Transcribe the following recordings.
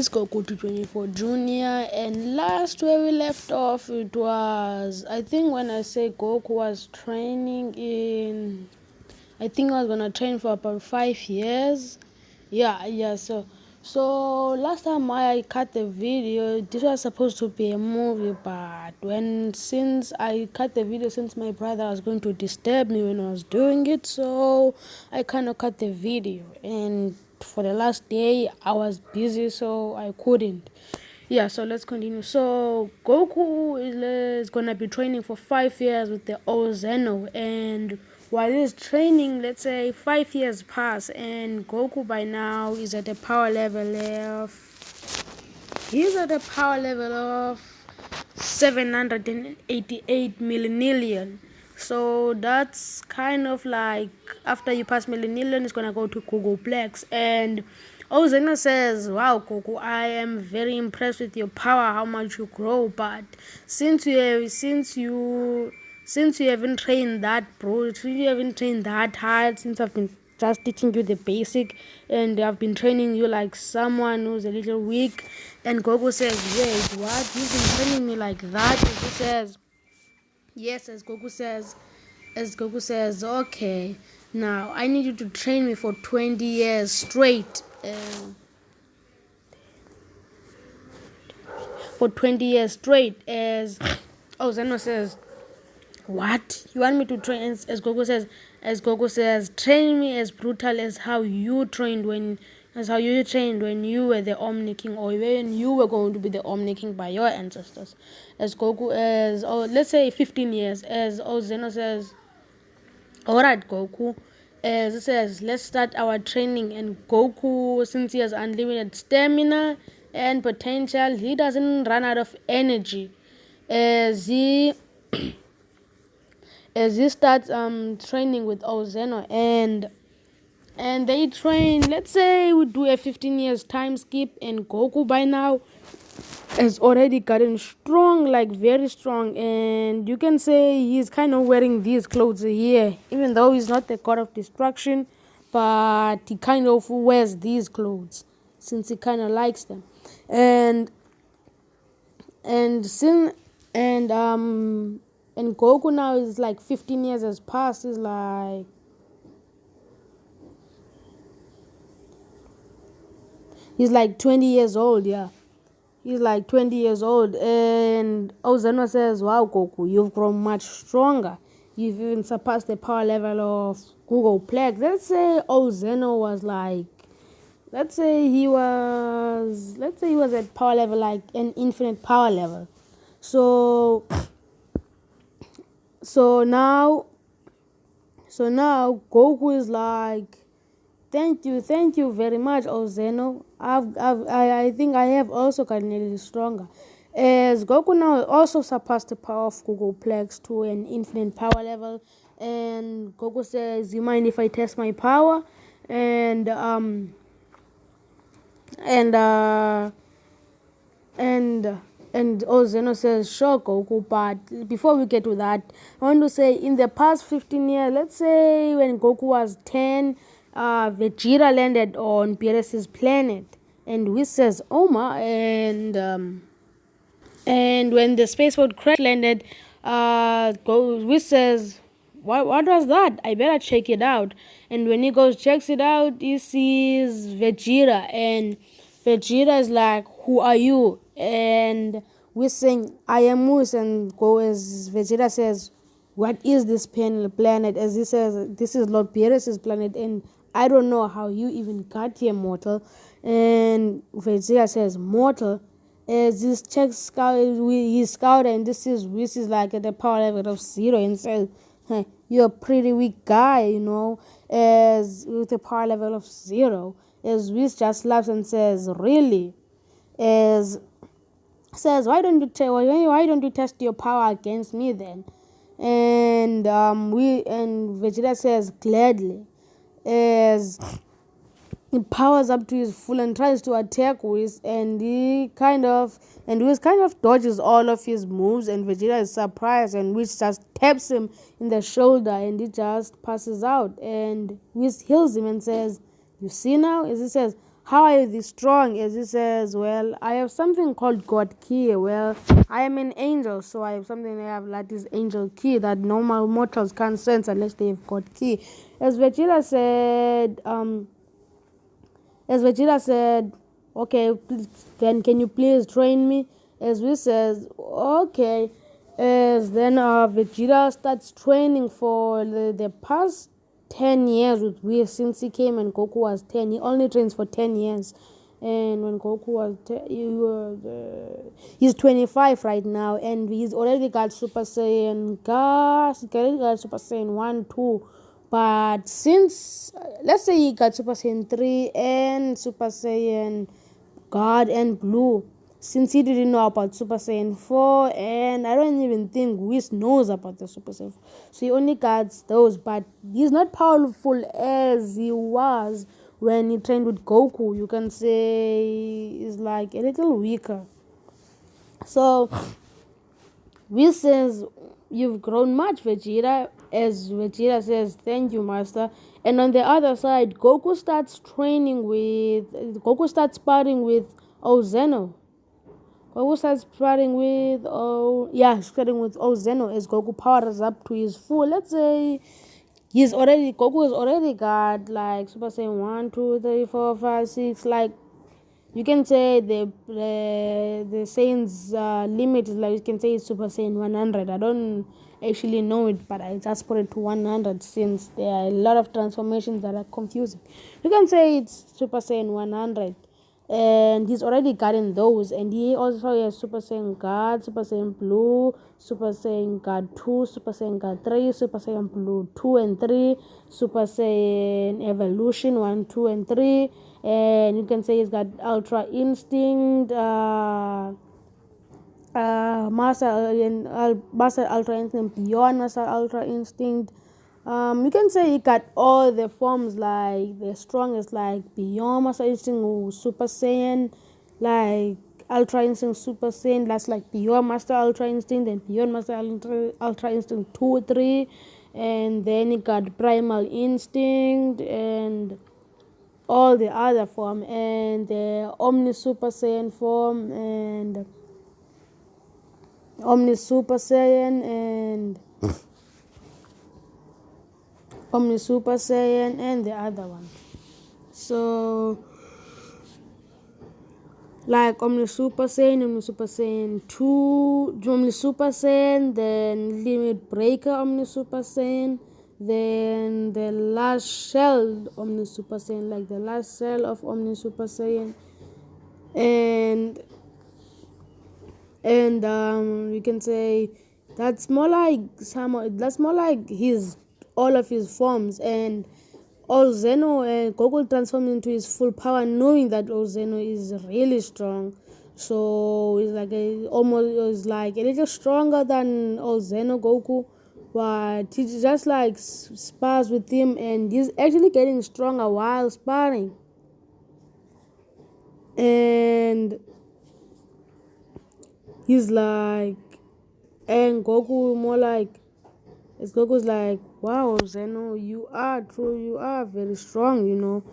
It's Goku 224 Junior, and last where we left off, it was, I think when I say Goku was training in, I think I was gonna train for about 5 years. So last time I cut the video, this was supposed to be a movie, but since I cut the video, since my brother was going to disturb me when I was doing it, so I kind of cut the video, and for the last day I was busy, so I couldn't. So let's continue. So Goku is gonna be training for 5 years with the old Zeno, and while he's training, let's say 5 years pass, and Goku by now is at a power level of 788 millennium. So that's kind of like after you pass millennium, it's gonna go to Googleplex. And Zeno says, "Wow, Goku, I am very impressed with your power, how much you grow. But since you haven't trained that, bro, since you haven't trained that hard, since I've been just teaching you the basic, and I've been training you like someone who's a little weak." And Goku says, "Wait, what? You've been training me like that?" And he says, "Yes." As Goku says, "Okay, now I need you to train me for 20 years straight." For 20 years straight. As Zeno says, "What? You want me to train?" As Goku says, "Train me as brutal as how you trained when you were the Omni King, or when you were going to be the Omni King by your ancestors." Let's say 15 years. As Zeno says, "Alright, Goku." As it says, "Let's start our training." And Goku, since he has unlimited stamina and potential, he doesn't run out of energy. As he starts training with Zeno, and they train. Let's say we do a 15 years time skip, and Goku by now has already gotten strong, like very strong, and you can say he's kind of wearing these clothes here, even though he's not the god of destruction, but he kind of wears these clothes since he kind of likes them. And Goku now is like 15 years has passed. He's like 20 years old. He's like 20 years old, and Zeno says, "Wow, Goku, you've grown much stronger. You've even surpassed the power level of Googleplex." Let's say Zeno was like, let's say he was at power level, like an infinite power level. So now Goku is like, Thank you very much, Zeno. I think I have also gotten a little stronger." As Goku now also surpassed the power of Googleplex to an infinite power level, and Goku says, "You mind if I test my power?" And Zeno says, "Sure, Goku, but before we get to that, I want to say in the past 15 years, let's say when Goku was 10, Vegeta landed on Beerus' planet, and Whis says, "Oh my," and when the spaceboat crash landed, Whis says, what was that? I better check it out." And when he checks it out, he sees Vegeta, and Vegeta is like, "Who are you?" And we're saying, "I am Whis." And as Vegeta says, "What is this planet?" As he says, "This is Lord Beerus' planet, and I don't know how you even got here, mortal." And Vegeta says, "Mortal?" As this checks his scout, and this is Whis is like at the power level of 0, and says, "Hey, you're a pretty weak guy, as with a power level of 0. As Whis just laughs and says, "Really?" As says, why don't you test your power against me then?" And Vegeta says, "Gladly." As he powers up to his full and tries to attack Whis, and Whis kind of dodges all of his moves, and Vegeta is surprised, and Whis just taps him in the shoulder, and he just passes out. And Whis heals him and says, "You see now?" As he says, how are you this strong? As he says, well, I have something called God Key. Well, I am an angel, so I have something I have like this angel key that normal mortals can't sense unless they have God Key. As Vegeta said, okay, then can you please train me? As Whis says, okay. As then Vegeta starts training for the past 10 years with Whis. Since he came and Goku was 10, he only trains for 10 years. And when Goku was he's 25 right now, and he's already got Super Saiyan Gas, he's already got Super Saiyan 1, 2. But since, let's say he got Super Saiyan 3 and Super Saiyan God and Blue, since he didn't know about Super Saiyan 4, and I don't even think Whis knows about the Super Saiyan 4. So he only got those, but he's not powerful as he was when he trained with Goku. You can say he's like a little weaker. So Whis says, you've grown much, Vegeta. As Vegeta says, thank you, Master. And on the other side, Goku starts sparring with Zeno. Goku starts sparring with Zeno as Goku powers up to his full. Let's say Goku has already got like Super Saiyan 1, 2, 3, 4, 5, 6, like you can say the Saiyan's limit is like, you can say it's Super Saiyan 100. I don't actually know it, but I just put it to 100 since there are a lot of transformations that are confusing. You can say it's Super Saiyan 100, and he's already gotten those, and he also has Super Saiyan God, Super Saiyan Blue, Super Saiyan God 2, Super Saiyan God 3, Super Saiyan Blue 2 and 3, Super Saiyan Evolution 1, 2 and 3, and you can say he's got Ultra Instinct, Master Ultra Instinct, Beyond Master Ultra Instinct. You can say he got all the forms, like the strongest, like Beyond Master Instinct Super Saiyan, like Ultra Instinct Super Saiyan, that's like Beyond Master Ultra Instinct and Beyond Master Ultra Instinct 2, 3, and then he got Primal Instinct and all the other form, and the Omni Super Saiyan form, and Omni Super Saiyan, and Omni Super Saiyan, and the other one. So like Omni Super Saiyan 2, Omni Super Saiyan, then Limit Breaker Omni Super Saiyan, then the last shell Omni Super Saiyan, like the last cell of Omni Super Saiyan, and you can say that's more like his all of his forms, and all Zeno and Goku transformed into his full power, knowing that all Zeno is really strong. So it's like almost like a little stronger than all Zeno Goku, but he just like spars with him, and he's actually getting stronger while sparring. And he's like, and Goku more like, Goku's like, wow, Zeno, you are very strong,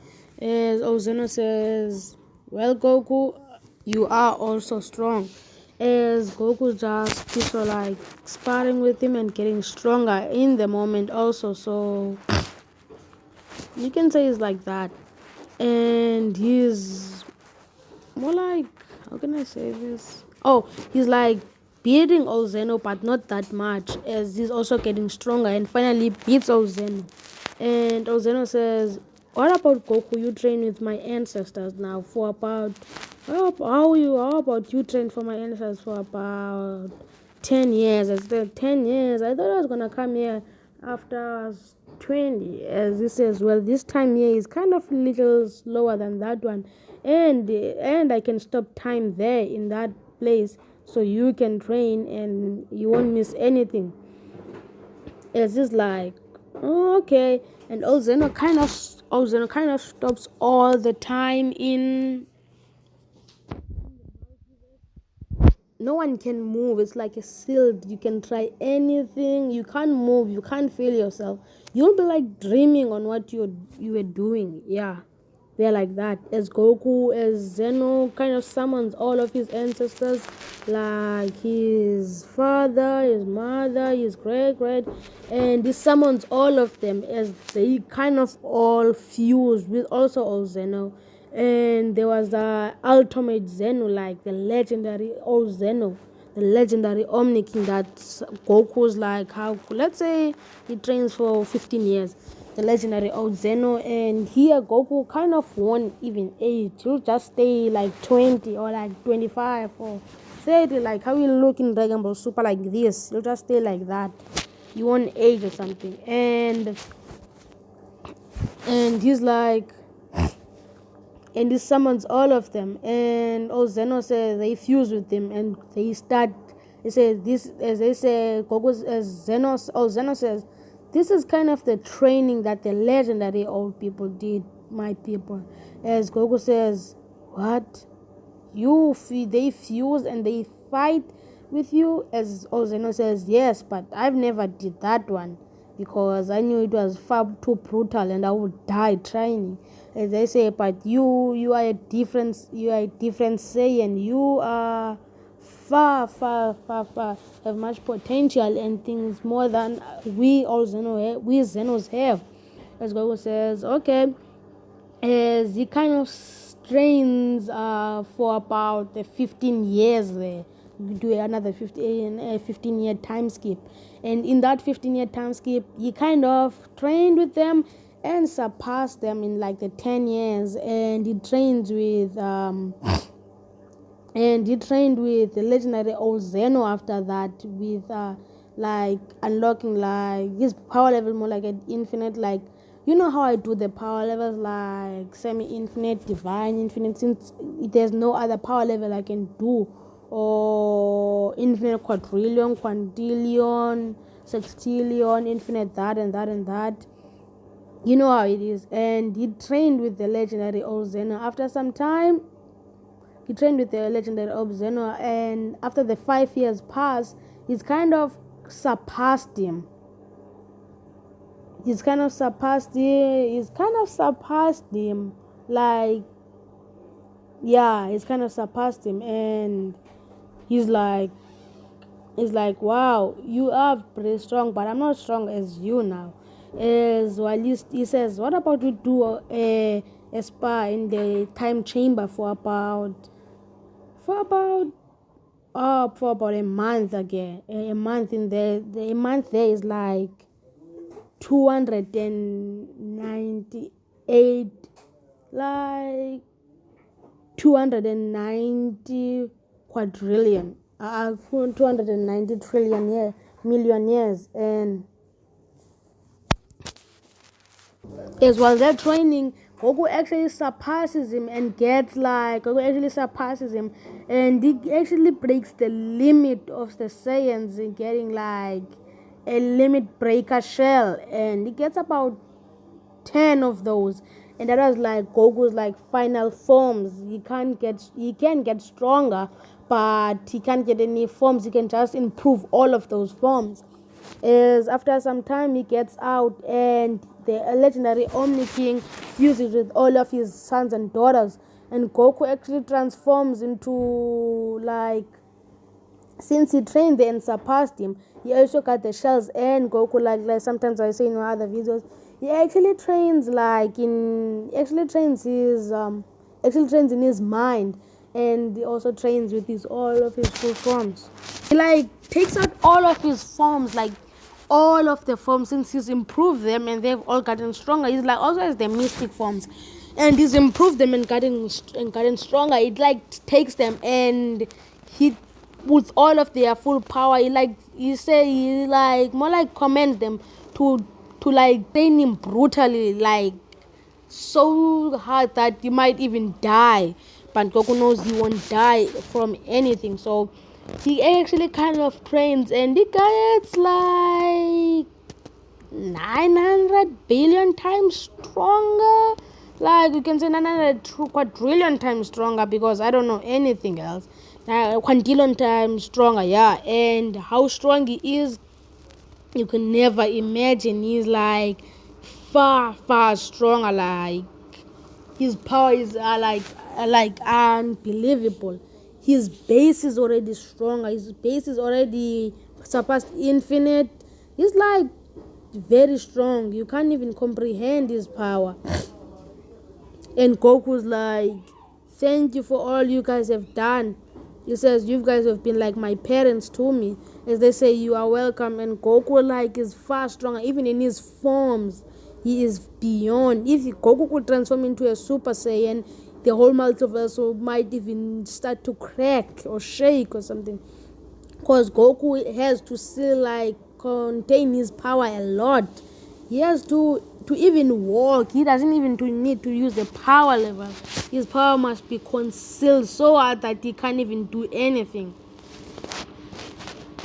As Zeno says, well, Goku, you are also strong. As Goku just keeps like sparring with him and getting stronger in the moment also. So you can say it's like that. And he's more like, how can I say this? Oh, he's like beating old Zeno, but not that much, as he's also getting stronger and finally beats old Zeno. And old Zeno says, what about Goku? You train with my ancestors now for about, how about you train for my ancestors for about 10 years? I said, 10 years? I thought I was going to come here after I was 20. As he says, well, this time here is kind of a little slower than that one. And I can stop time there in that place, so you can train and you won't miss anything. It's just like, oh, okay. And Zeno kind of stops all the time in. No one can move. It's like a shield. You can try anything. You can't move. You can't feel yourself. You'll be like dreaming on what you were doing. Yeah. they're like that. As Goku, as Zeno kind of summons all of his ancestors, like his father, his mother, his great, and he summons all of them as they kind of all fuse with also all Zeno. And there was the ultimate Zeno, like the legendary old Zeno, the legendary Omni King that Goku's like, how, let's say he trains for 15 years, the legendary old Zeno, and here Goku kind of won't even age. He'll just stay like 20 or like 25 or 30, like how he look in Dragon Ball Super like this. He'll just stay like that. He won't age or something. And he's like, and he summons all of them, and old Zeno says they fuse with him, and they start. They say this, as they say, Goku, as Zeno, old Zeno says, this is kind of the training that the legendary old people did, my people. As Goku says, what? They fuse and they fight with you? As old Zeno says, yes, but I've never did that one because I knew it was far too brutal and I would die trying. As they say, but you are a different Saiyan. You are far have much potential and things more than we Zenos have. As Goku says, okay, as he kind of strains for about the 15 years there. We do another 15-year time skip, and in that 15-year time skip, he kind of trained with them and surpassed them in like the 10 years, and he trains with the legendary old Zeno after that, with like unlocking like his power level more like an infinite, like, you know how I do the power levels, like semi-infinite, divine, infinite, since there's no other power level I can do, or infinite quadrillion, quintillion, sextillion, infinite that and that and that. You know how it is. And he trained with the legendary old Zeno. After some time, he trained with the legendary old Zeno, and after the 5 years passed, he's kind of surpassed him. He's kind of surpassed him. Like, yeah, he's kind of surpassed him, and he's like, wow, you are pretty strong, but I'm not strong as you now. As well, he says, what about we do a spa in the time chamber for about a month again. A month in there. A month there is like 298, like 290 quadrillion, 290 trillion million years, and as well they're training, Goku actually surpasses him and he actually breaks the limit of the Saiyans in getting like a limit breaker shell, and he gets about 10 of those, and that was like Goku's like final forms. He can get stronger, but he can't get any forms. He can just improve all of those forms. Is after some time he gets out, and the legendary Omni King fuses with all of his sons and daughters, and Goku actually transforms into, like, since he trained there and surpassed him, he also got the shells, and Goku, like sometimes I say in my other videos, he actually trains in his mind, and he also trains with all of his full forms. He like takes out all of his forms, like all of the forms, since he's improved them and they've all gotten stronger. He's like also has the mystic forms, and he's improved them and gotten stronger. It like takes them, and he, with all of their full power, he more like commands them to like train him brutally, like so hard that you might even die. But Goku knows he won't die from anything, so he actually kind of trains, and he gets like 900 billion times stronger. Like, you can say 900 quadrillion times stronger, because I don't know anything else. Quintillion times stronger, yeah. And how strong he is, you can never imagine. He's like far stronger, like his power is like unbelievable. His base is already stronger. His base is already surpassed infinite. He's like very strong. You can't even comprehend his power. And Goku's like, thank you for all you guys have done. He says, you guys have been like my parents to me. As they say, you are welcome. And Goku like is far stronger. Even in his forms, he is beyond. If Goku could transform into a Super Saiyan, the whole multiverse might even start to crack or shake or something. Because Goku has to still like contain his power a lot. He has to even walk. He doesn't even need to use the power level. His power must be concealed so hard that he can't even do anything.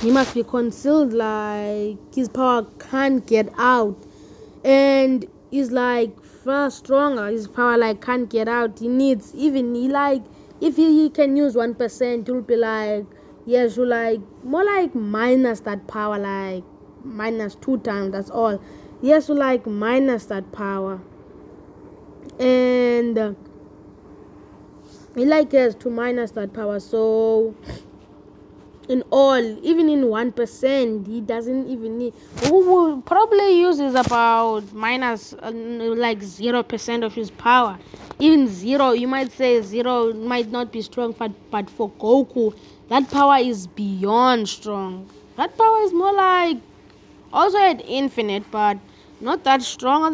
He must be concealed, like his power can't get out. And he's like far stronger. His power like can't get out. He needs if he can use 1%, he'll be like, yes, you like more like minus that power, like minus 2 times, that's all. He has to like minus that power. And he like has to minus that power. So in all, even in 1%, he doesn't even need. Who probably uses about minus like 0% of his power. Even 0, you might say 0 might not be strong, but for Goku, that power is beyond strong. That power is more like also at infinite, but not that strong,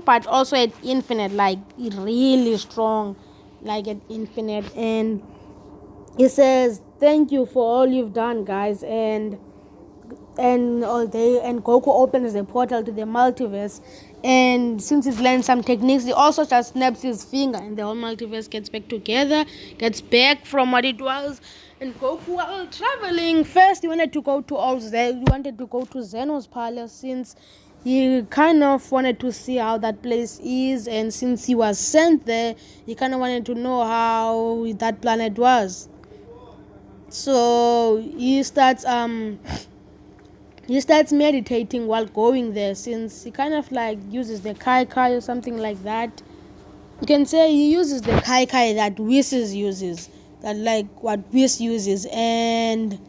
but also at infinite, like really strong, like at infinite. And he says, thank you for all you've done, guys. And all day, and Goku opens the portal to the multiverse. And since he's learned some techniques, he also just snaps his finger, and the whole multiverse gets back together, gets back from what it was. And Goku, while traveling, first he wanted to go to Zeno's palace, since he kind of wanted to see how that place is, and since he was sent there, he kind of wanted to know how that planet was. So he starts meditating while going there, since he kind of like uses the Kai Kai or something like that. You can say he uses the Kai Kai that Whis uses, that like what Whis uses, and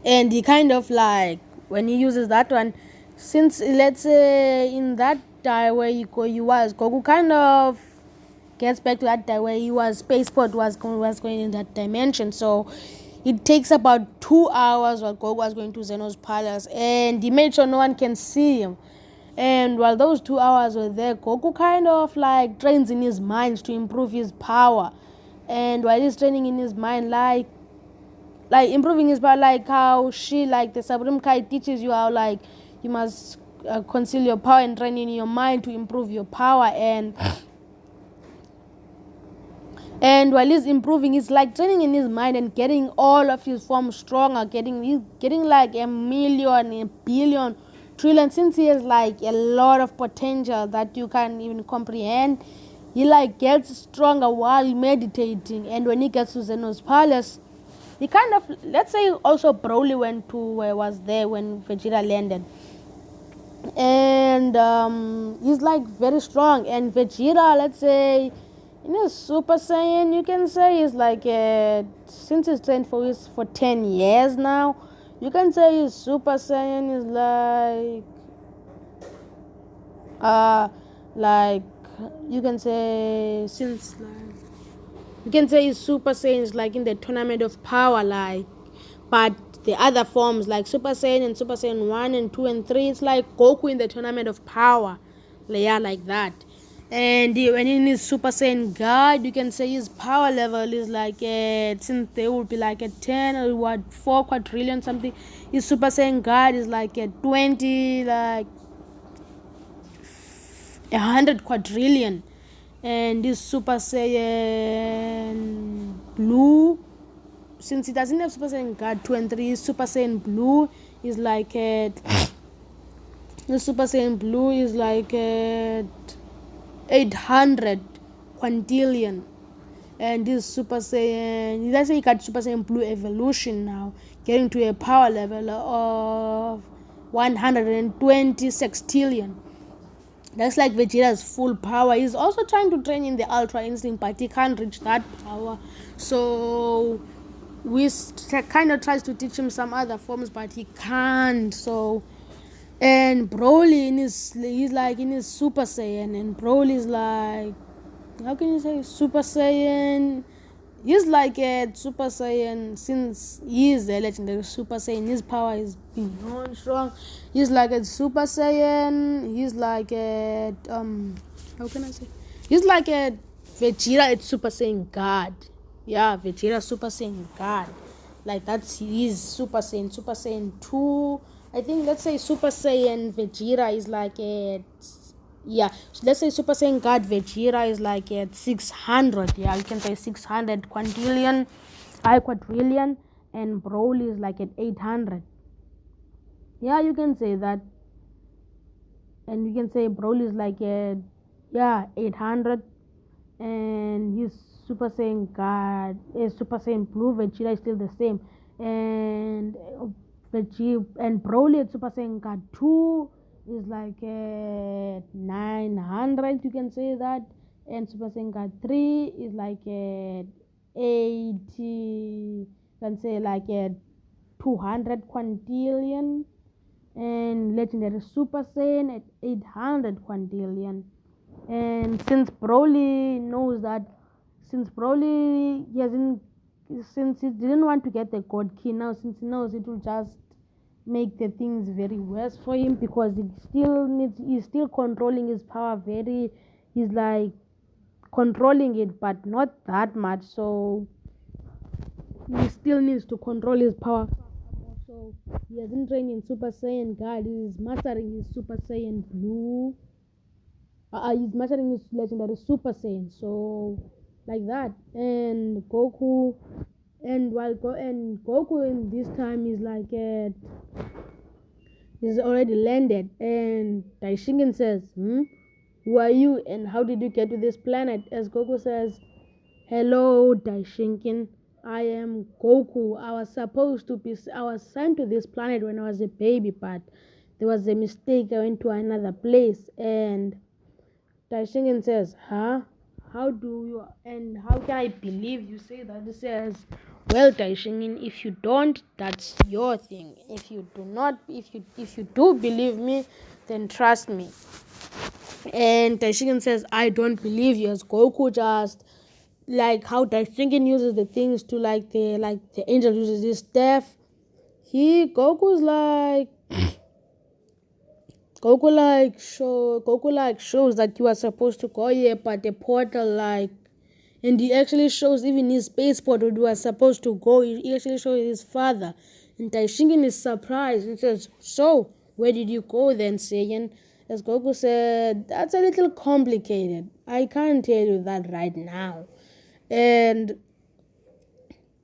he kind of like, when he uses that one, since let's say in that die where he was, Goku kind of gets back to that day where he was, spaceport was going in that dimension. So it takes about 2 hours while Goku was going to Zeno's palace, and he made sure no one can see him. And while those 2 hours were there, Goku kind of like trains in his mind to improve his power. And while he's training in his mind, like improving his power, like how the Supreme Kai teaches you how like you must conceal your power and train in your mind to improve your power. And while he's improving, he's like training in his mind and getting all of his forms stronger, getting like a million, a billion, trillion. Since he has like a lot of potential that you can't even comprehend, he like gets stronger while meditating. And when he gets to Zeno's palace, he kind of, let's say also Broly went to where was there when Vegeta landed. And he's like very strong. And Vegeta, let's say, in his Super Saiyan, you can say he's like, since he's trained for 10 years now, you can say his Super Saiyan is like, you can say, since like, you can say his Super Saiyan is like in the tournament of power, like, but the other forms like Super Saiyan and Super Saiyan 1 and 2 and 3, it's like Goku in the tournament of power, like that. And when in his Super Saiyan God, you can say his power level is like, since they would be like a 10 or 4 quadrillion something, his Super Saiyan God is like a 20, like 100 quadrillion. And this Super Saiyan Blue, since he doesn't have Super Saiyan God 2 and 3, his Super Saiyan Blue is like the Super Saiyan Blue is like 800 quintillion. And this Super Saiyan, let's say he got Super Saiyan Blue Evolution now, getting to a power level of 120 sextillion. That's like Vegeta's full power. He's also trying to train in the Ultra Instinct, but he can't reach that power. So Whis kind of tries to teach him some other forms, but he can't. So, and Broly he's like in his Super Saiyan, and Broly's like, how can you say Super Saiyan? He's like a Super Saiyan since he is a legendary Super Saiyan. His power is beyond strong. He's like a Super Saiyan. He's like a how can I say? He's like a Vegeta. It's Super Saiyan God. Yeah, Vegeta Super Saiyan God. Like that's his Super Saiyan. Super Saiyan 2. I think let's say Super Saiyan Vegeta is like a, yeah, so let's say Super Saiyan God Vegeta is like at 600. Yeah, you can say 600 quintillion, quadrillion, and Broly is like at 800. Yeah, you can say that. And you can say Broly is like at, yeah, 800. And his Super Saiyan God is Super Saiyan Blue Vegeta is still the same. And Vegeta and Broly at Super Saiyan God 2 is like 900, you can say that. And Super Saiyan God 3 is like 80, you can say like 200 quintillion. And Legendary Super Saiyan at 800 quintillion. And since Broly knows that, since Broly he hasn't, since he didn't want to get the God Key, now since he knows it will just make the things very worse for him, because he's still controlling his power he's like controlling it, but not that much. So he still needs to control his power. So he hasn't trained in Super Saiyan God. He's mastering his Super Saiyan Blue. He's mastering his legendary Super Saiyan. So like that. And Goku, and Goku in this time is like he's already landed. And Daishingen says, who are you and how did you get to this planet? As Goku says, hello Daishingen, I am Goku. I was sent to this planet when I was a baby, but there was a mistake. I went to another place. And Daishingen says, huh? How can I believe you say that? He says, well, Daishingen, if you don't, that's your thing. If you do believe me, then trust me. And Daishingen says, I don't believe you. As Goku just, like how Daishingen uses the things to like the angel uses his staff. Goku shows that you are supposed to go here, but the portal and he actually shows even his spaceport where you are supposed to go. He actually shows his father, and Daishingen is surprised and says, so where did you go then, Saiyan? As Goku said, that's a little complicated. I can't tell you that right now. And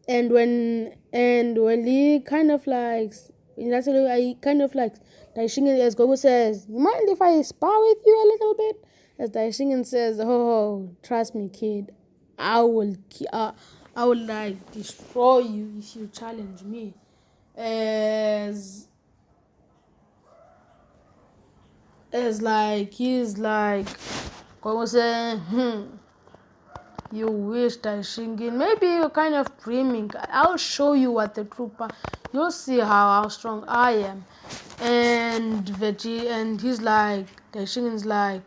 when he kind of likes, that's I kind of like Daishingen, as Goku says, you mind if I spar with you a little bit? As Daishingen says, oh, trust me, kid, I will like destroy you if you challenge me. As like he's like Goku says, you wish, Daishingen. Maybe you're kind of dreaming. I'll show you what the true power. You'll see how strong I am. And Veggie, and he's like, Daishingen's like,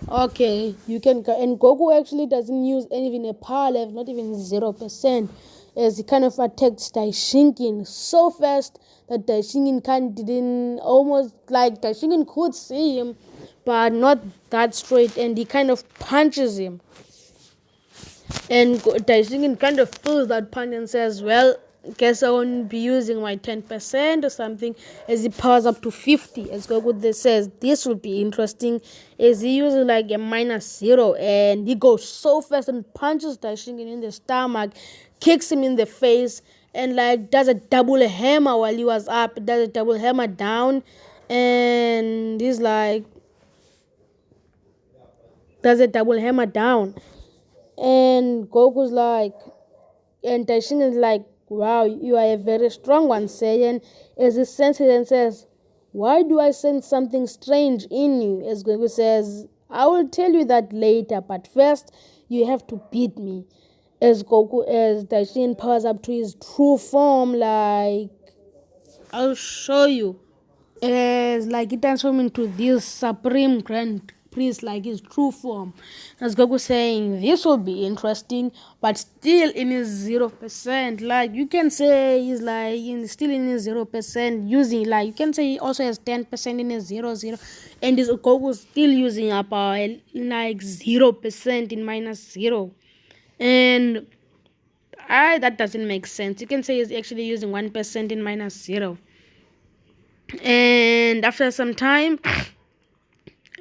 okay, you can. And Goku actually doesn't use even a power level, not even 0%, as he kind of attacks Daishingen so fast that Daishingen Daishingen could see him, but not that straight, and he kind of punches him. And Daishingen kind of feels that punch and says, well, guess I won't be using my 10% or something, as he powers up to 50. As Goku says, this will be interesting, as he uses like a -0, and he goes so fast and punches Daishingen in the stomach, kicks him in the face, and like does a double hammer while he was up, does a double hammer down, and he's like, does a double hammer down. And Goku's like, and Daishingen's like, wow, you are a very strong one, Saiyan. As he senses and says, why do I sense something strange in you? As Goku says, I will tell you that later, but first you have to beat me. As Daishin powers up to his true form, like, I'll show you. As like it transforms into this supreme grand priest, like his true form. As Goku saying, this will be interesting, but still in his 0%. Like you can say he's like still in his 0%, using, like you can say he also has 10% in his 0, and his Goku still using about like 0% in -0, and that doesn't make sense. You can say he's actually using 1% in -0. And after some time,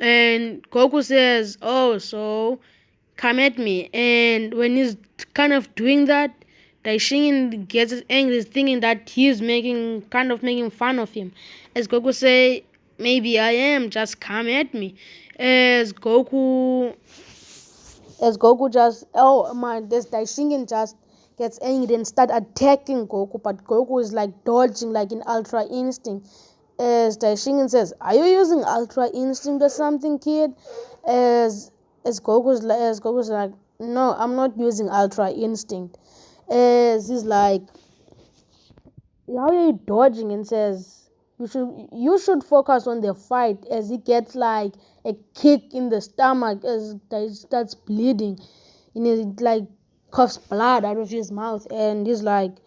and Goku says, oh, so come at me. And when he's kind of doing that, Daishin gets angry, thinking that he's making fun of him. As Goku say, maybe I am, just come at me. This Daishin just gets angry and start attacking Goku, but Goku is like dodging like in Ultra Instinct. As Daishin says, are you using Ultra Instinct or something, kid? As Goku's like, no, I'm not using Ultra Instinct. As he's like, how are you dodging? And says, you should focus on the fight. As he gets like a kick in the stomach, as he starts bleeding, and he like coughs blood out of his mouth, and he's like,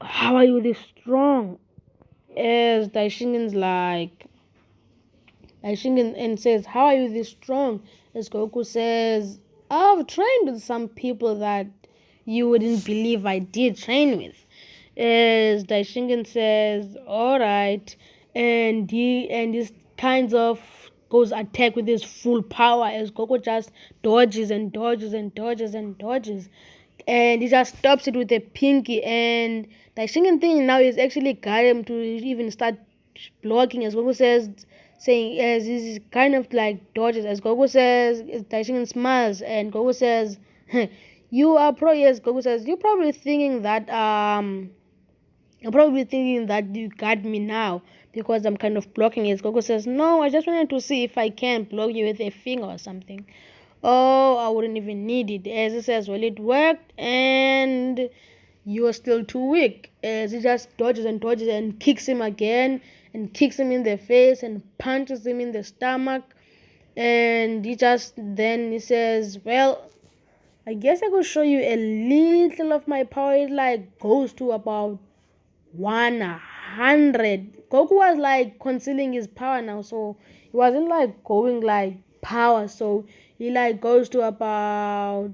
how are you this strong? As Daishin's like, and says, how are you this strong? As Goku says, I've trained with some people that you wouldn't believe I did train with. As Daishin says, alright, and he kinds of goes attack with his full power, as Goku just dodges and dodges and dodges and dodges, and he just stops it with a pinky. And Daishin thing now is actually got him to even start blocking, as Goku says, saying, as he's kind of like dodges. As Goku says, Daishin smiles, and Goku says, you are yes, Goku says, you're probably thinking that you got me now because I'm kind of blocking it. Goku says, no, I just wanted to see if I can block you with a finger or something. Oh, I wouldn't even need it. As he says, well, it worked, and you are still too weak. As he just dodges and kicks him again, and kicks him in the face and punches him in the stomach. And he says, well, I guess I could show you a little of my power. It like goes to about 100. Goku was like concealing his power now, so he wasn't like going like power. So he like goes to about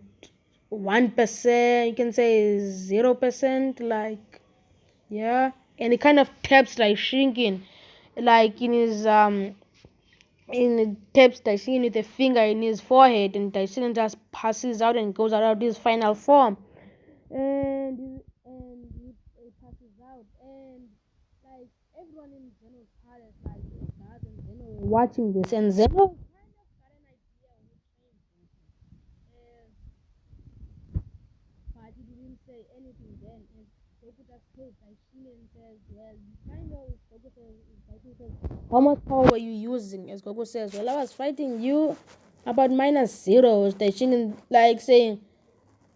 1%. You can say 0%, like, yeah. And he kind of taps like shrinking, like in his taps Daishin with a finger in his forehead, and Daishin just passes out and goes out of his final form. And it passes out, and like everyone in Zeno's palace, like his guards and Zeno were watching this, and Zeno kind of got an idea who trained Goku, but he didn't say anything then. And Goku just told Daishin and says, well, you kind of, Daishin says, how much power were you using? As Goku says, well, I was fighting you about -0. Daishin like saying,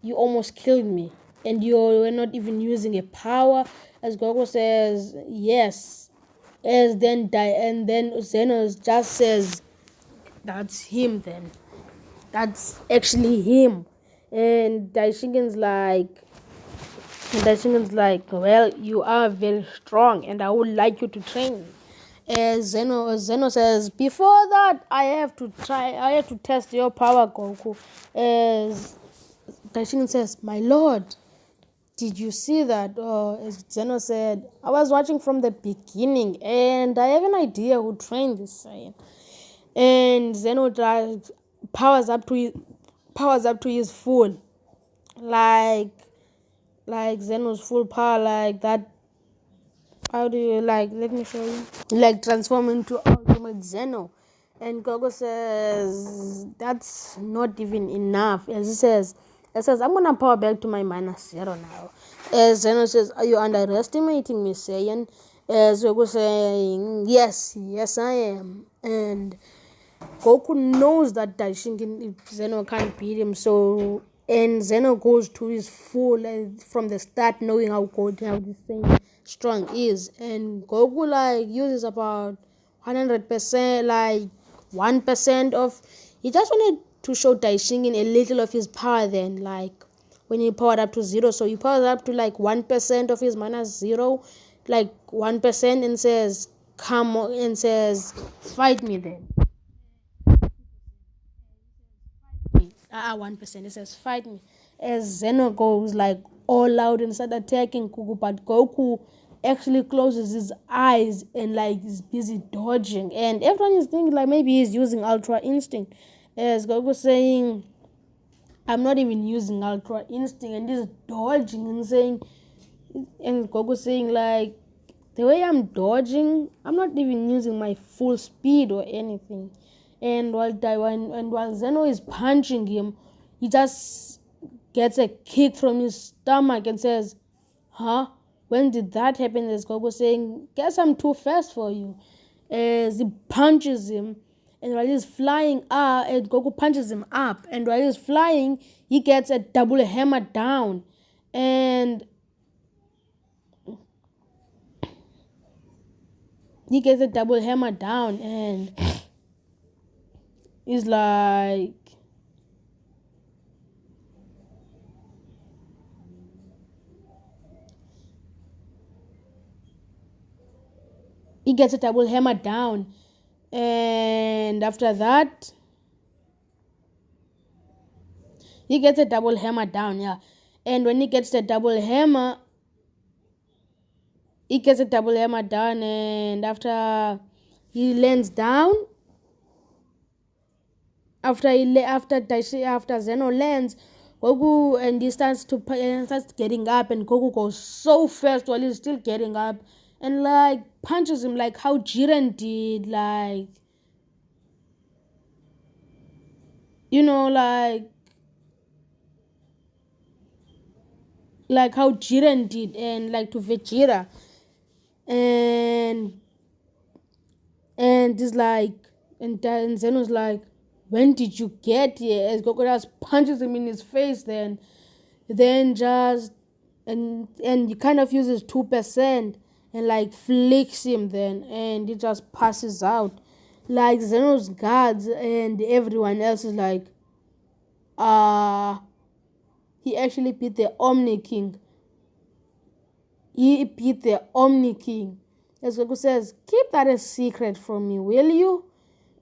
you almost killed me, and you were not even using a power. As Goku says, yes. As then Zeno just says, that's him then. That's actually him. And Daishin's like, well, you are very strong, and I would like you to train me. As Zeno says, before that, I have to test your power, Goku. As Daishin says, my lord, did you see that? As Zeno said, I was watching from the beginning, and I have an idea who trained this Saiyan. And Zeno powers up to his full, like Zeno's full power, like that. How do you like? Let me show you. Like transform into ultimate Zeno. And Goku says that's not even enough. As he says, I'm gonna power back to my -0 now. As Zeno says, are you underestimating me, Saiyan? As Goku saying, yes, yes I am. And Goku knows that Daishinkin Zeno can't beat him, so and Zeno goes to his full from the start, knowing how good, how this thing strong is, and Goku like uses about 100%, like 1% of. He just wanted to show Daishinkin a little of his power. Then, like when he powered up to 0, so he powers up to like 1% of his minus 0, like 1%, and says, "Come on," and says, "Fight me then." 1%. It says fight me. As Zeno goes like all out and start attacking Goku, but Goku actually closes his eyes and like is busy dodging, and everyone is thinking like maybe he's using Ultra Instinct. As Goku saying, "I'm not even using Ultra Instinct," and he's dodging and saying, and Goku saying like, the way I'm dodging, I'm not even using my full speed or anything. And while Zeno is punching him, he just gets a kick from his stomach and says, "Huh? When did that happen?" As Goku saying, "Guess I'm too fast for you." As he punches him, and while he's flying up, and Goku punches him up, and while he's flying, he gets a double hammer down, and he gets a double hammer down, and he's like, he gets a double hammer down, and after that, he gets a double hammer down, yeah. And when he gets the double hammer, and after he lands down, after Zeno lands, Goku, and he starts getting up, and Goku goes so fast while he's still getting up, and like punches him like how Jiren did, like, you know, like how Jiren did, and like to Vegeta, and it's like, and Zeno's like, "When did you get here?" As Goku just punches him in his face, then just and he kind of uses 2% and like flicks him then, and he just passes out. Like Zeno's guards and everyone else is like, he actually beat the Omni King. As Goku says, "Keep that a secret from me, will you?"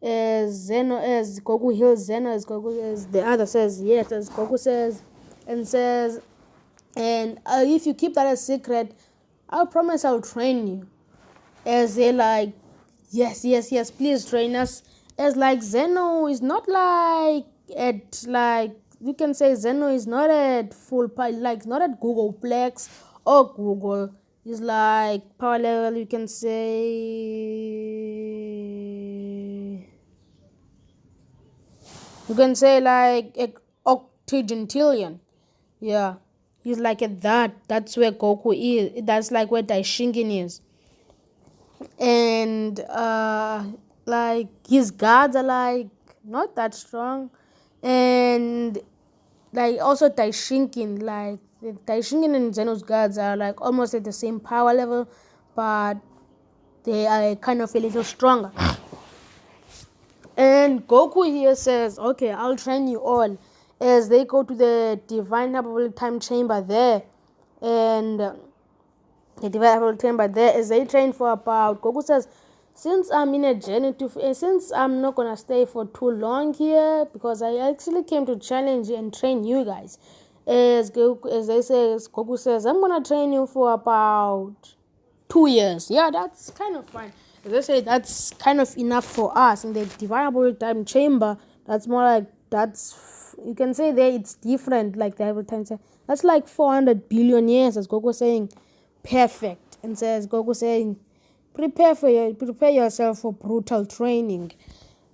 As Goku heals Zeno, as the other says yes, as Goku says, and if you keep that a secret, I'll promise I'll train you. As they like, yes, please train us. As like Zeno is not like at, like, you can say Zeno is not at full power, like not at Google Plex or Google. He's like power level, you can say, like octogentillion. Yeah, he's like at that. That's where Goku is. That's like where Daishinkin is. And like his guards are like not that strong, and like also Daishinkin, like Daishinkin and Zeno's guards are like almost at the same power level, but they are kind of a little stronger. And Goku here says, "Okay, I'll train you all." As they go to the Divine Hyperbolic Time Chamber there, and the Divine Hyperbolic Chamber there, as they train for about, Goku says, "Since I'm in a journey since I'm not gonna stay for too long here, because I actually came to challenge and train you guys." As Goku says, "I'm gonna train you for about 2 years." Yeah, that's kind of fine. As I say, that's kind of enough for us in the Divine Time Chamber. That's more like, you can say there it's different, like the Hyperbolic Time Chamber. That's like 400 billion years, as Goku saying, perfect. And says, Goku saying, prepare yourself for brutal training.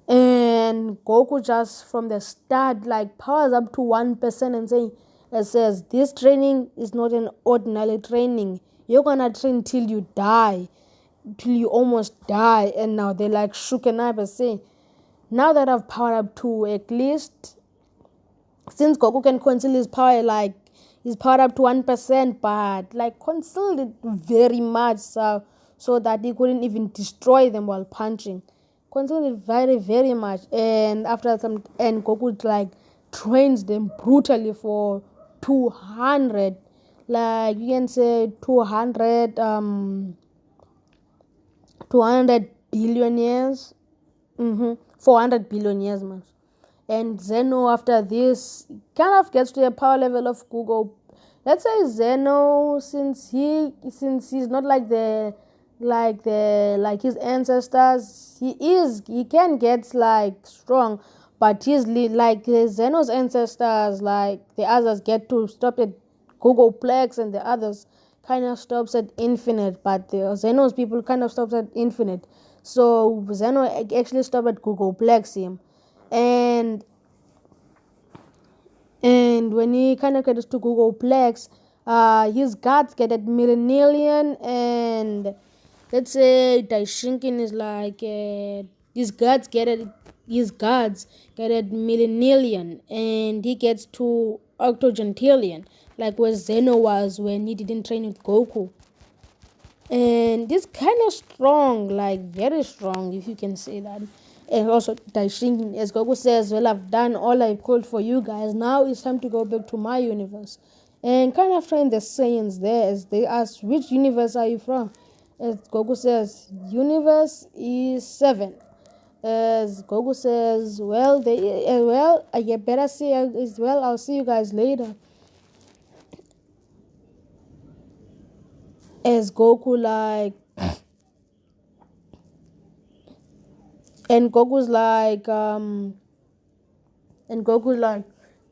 And Goku just from the start like powers up to 1% and saying, it says, "This training is not an ordinary training. You're gonna train till you die." till you almost die, and now they're like shooken up and say, now that I've powered up to at least, since Goku can conceal his power, like he's powered up to 1%, but like concealed it very much, so that he couldn't even destroy them while punching. Concealed it very, very much, and after some, and Goku like trains them brutally for 200, like you can say 200 billion years, 400 billion years, man. And Zeno after this kind of gets to a power level of Google. Let's say Zeno, since he's not like his ancestors, he can get like strong, but he's like Zeno's ancestors, like the others get to stop at Google Plex, and the others kind of stops at infinite, but the Zeno's people kind of stops at infinite. So Zeno actually stopped at Google Plex him. And when he kind of gets to Google Plex, his guards get at millennium, and let's say Daishinkin is like his guards get at millennium, and he gets to octogentillion, like where Zeno was when he didn't train with Goku. And this kind of strong, like very strong, if you can say that. And also Daishinkin, as Goku says, well, I've done all I could for you guys, now it's time to go back to my universe. And kind of trying the Saiyans there, as they ask, which universe are you from? As Goku says, universe is 7. As Goku says, I get better say as well, I'll see you guys later. As Goku like, and Goku's like,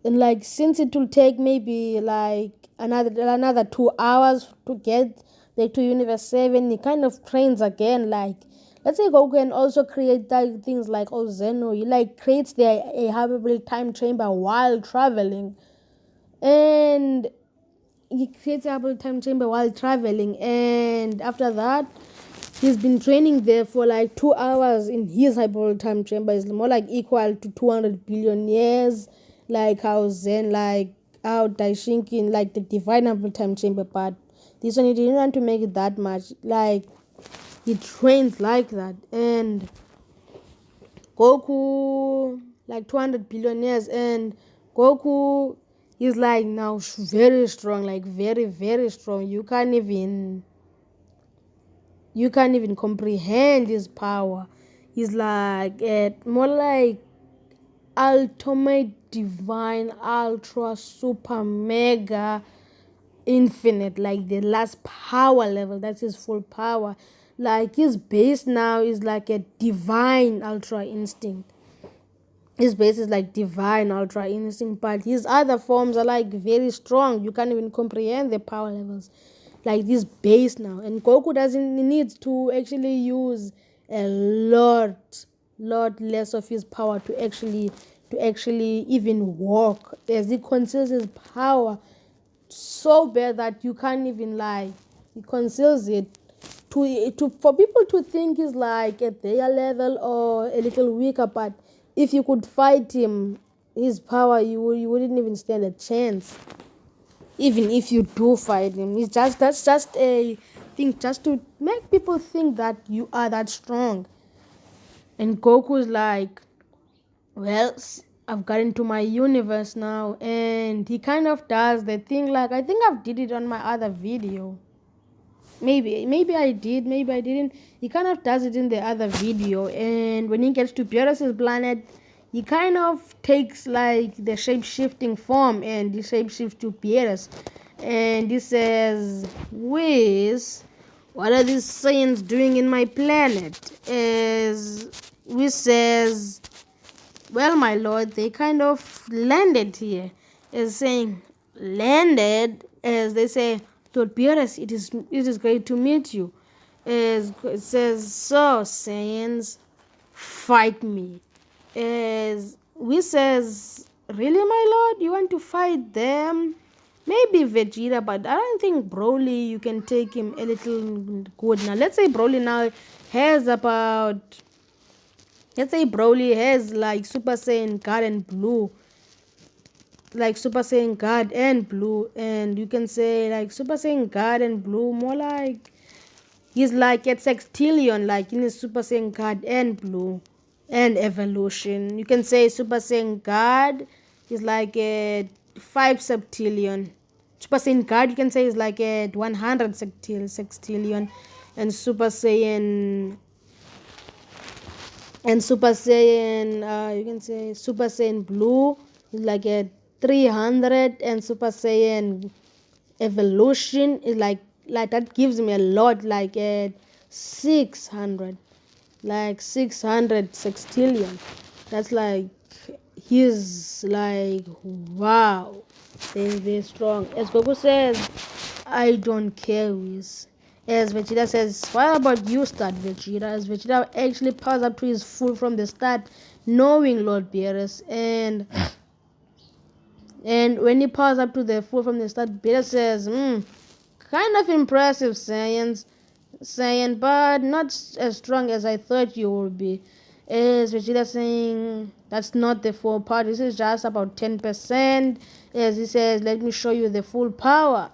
and like since it will take maybe like another 2 hours to get back to Universe 7, he kind of trains again. Like, let's say Goku can also create that things like Zeno. He like creates a hyperbolic time chamber while traveling, and he creates a hyperbolic time chamber while traveling, and after that, he's been training there for like 2 hours in his hyperbolic time chamber. It's more like equal to 200 billion years, like how Daishinkin, like the divine hyperbolic time chamber. But this one, he didn't want to make it that much. Like, he trains like that. And Goku, like 200 billion years, and Goku is like now very strong, like very, very strong. You can't even comprehend his power. He's like more like ultimate, divine, ultra, super, mega, infinite, like the last power level. That's his full power. Like, his base now is like a divine ultra instinct. His base is like divine ultra instinct, but his other forms are like very strong. You can't even comprehend the power levels. Like this base now, and Goku doesn't need to actually use a lot less of his power to actually even walk, as he conceals his power so bad that you can't even lie. He conceals it to for people to think he's like at their level or a little weaker, but if you could fight him, his power, you wouldn't even stand a chance. Even if you do fight him, that's just a thing, just to make people think that you are that strong. And Goku's like, well, I've got into my universe now, and he kind of does the thing, like I think I've did it on my other video. Maybe I did, maybe I didn't. He kind of does it in the other video, and when he gets to Beerus' planet, he kind of takes like the shape-shifting form, and he shape-shifts to Beerus. And he says, Whis, what are these Saiyans doing in my planet? As Whis says, well, my lord, they kind of landed here. As saying, landed, as they say, Lord Beerus, it is great to meet you. As it says, so Saiyans, fight me. As we says, really, my lord, you want to fight them? maybe Vegeta, but I don't think Broly, you can take him a little good. Now, let's say Broly now has about, let's say Broly has like Super Saiyan God and Blue, like Super Saiyan God and Blue, and you can say like Super Saiyan God and Blue, more like he's like at sextillion, like in his Super Saiyan God and Blue and evolution. You can say Super Saiyan God is like at 5 septillion. Super Saiyan God, you can say, is like at 100 sextillion, and Super Saiyan, you can say Super Saiyan Blue is like at 300, and Super Saiyan Evolution is like that gives me a lot, like at 600, like 600 sextillion. That's like he's like wow, very strong. As Goku says, I don't care, Whis. As Vegeta says, what about you, start Vegeta? As Vegeta actually powers up to his full from the start, knowing Lord Beerus, and when he powers up to the full from the start, Beerus says, kind of impressive, Saiyan, but not as strong as I thought you would be. As Vegeta saying, that's not the full power, this is just about 10%. As he says, let me show you the full power.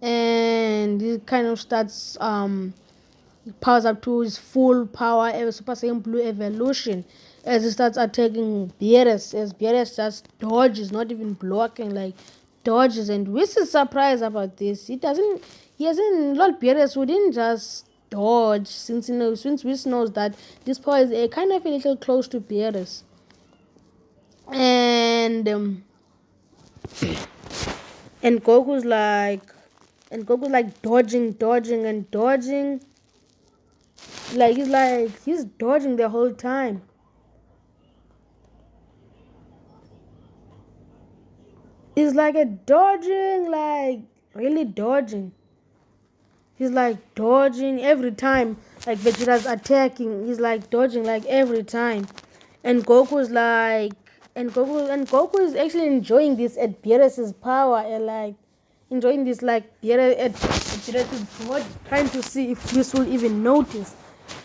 And he kind of starts powers up to his full power Super Saiyan Blue evolution, as he starts attacking Beerus, as Beerus just dodges, not even blocking, like dodges. And Whis is surprised about this. He hasn't, Lord Beerus wouldn't just dodge, since Whis knows that this power is a kind of a little close to Beerus. And Goku's like dodging and dodging. Like he's dodging the whole time. He's like a dodging, like really dodging. He's like dodging every time, like Vegeta's attacking. He's like dodging like every time, and Goku's like, and Goku is actually enjoying this at Beerus's power, and like enjoying this like Beerus at Beerus's dodge, trying to see if this will even notice.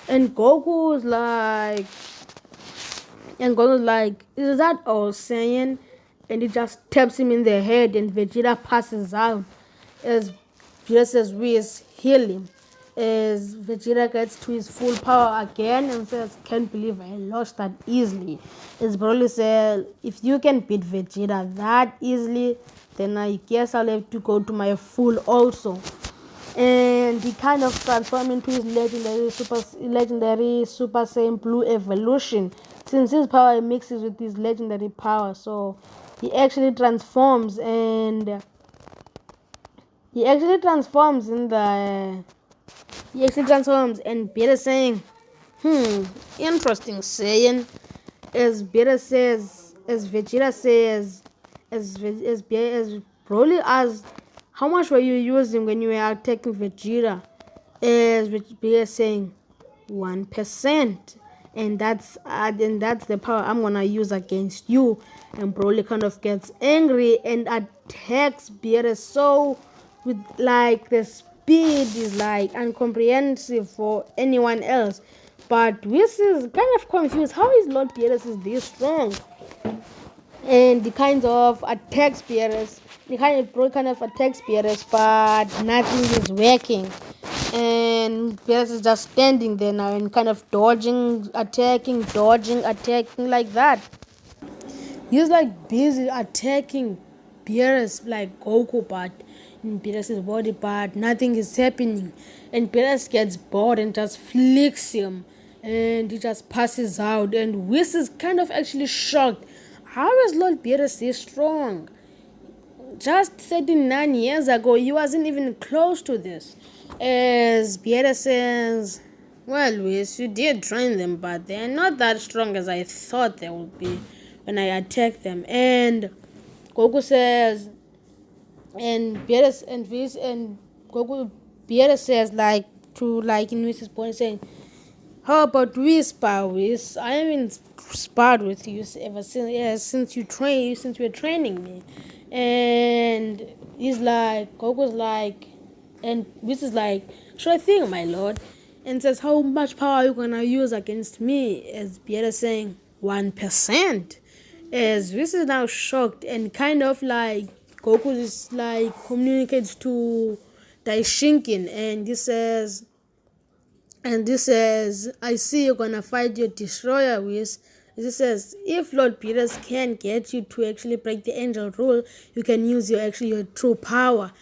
And Goku's like, is that all Saiyan? And he just taps him in the head, and Vegeta passes out. As Beerus' Whis heal him. As Vegeta gets to his full power again and says, can't believe I lost that easily. As Broly says, if you can beat Vegeta that easily, then I guess I'll have to go to my full also. And he kind of transformed into his legendary Super Saiyan Blue evolution, since his power mixes with his legendary power. So he actually transforms, and Beerus saying, interesting, Saiyan. As Beerus says, as Vegeta says, as Broly asks, how much were you using when you were attacking Vegeta? As Beerus saying, 1%. And that's the power I'm gonna use against you. And Broly kind of gets angry and attacks Beerus, so with like the speed is like incomprehensible for anyone else. But Whis is kind of confused. How is Lord Beerus is this strong? And he kind of attacks Beerus. Broly kind of attacks Beerus, but nothing is working. And Beerus is just standing there now and kind of dodging, attacking like that. He's like busy attacking Beerus like Goku, but in Beerus' body, but nothing is happening. And Beerus gets bored and just flicks him, and he just passes out. And Whis is kind of actually shocked. How is Lord Beerus this strong? Just 39 years ago, he wasn't even close to this. As Beerus says, well, Whis, you did train them, but they're not that strong as I thought they would be when I attacked them. And Goku says, and Beerus and Whis and Goku, Beerus says, like in Whis' point, saying, how about we spar, Whis? I haven't sparred with you ever since you were training me. And Goku's like, and Whis is like, sure thing, my lord. And says, how much power are you gonna use against me? As Beerus saying, 1%. As Whis is now shocked and kind of like, Goku is like, communicates to Daishinkin, and this says, I see you're gonna fight your destroyer, Whis. This says, if Lord Beerus can get you to actually break the angel rule, you can use your true power.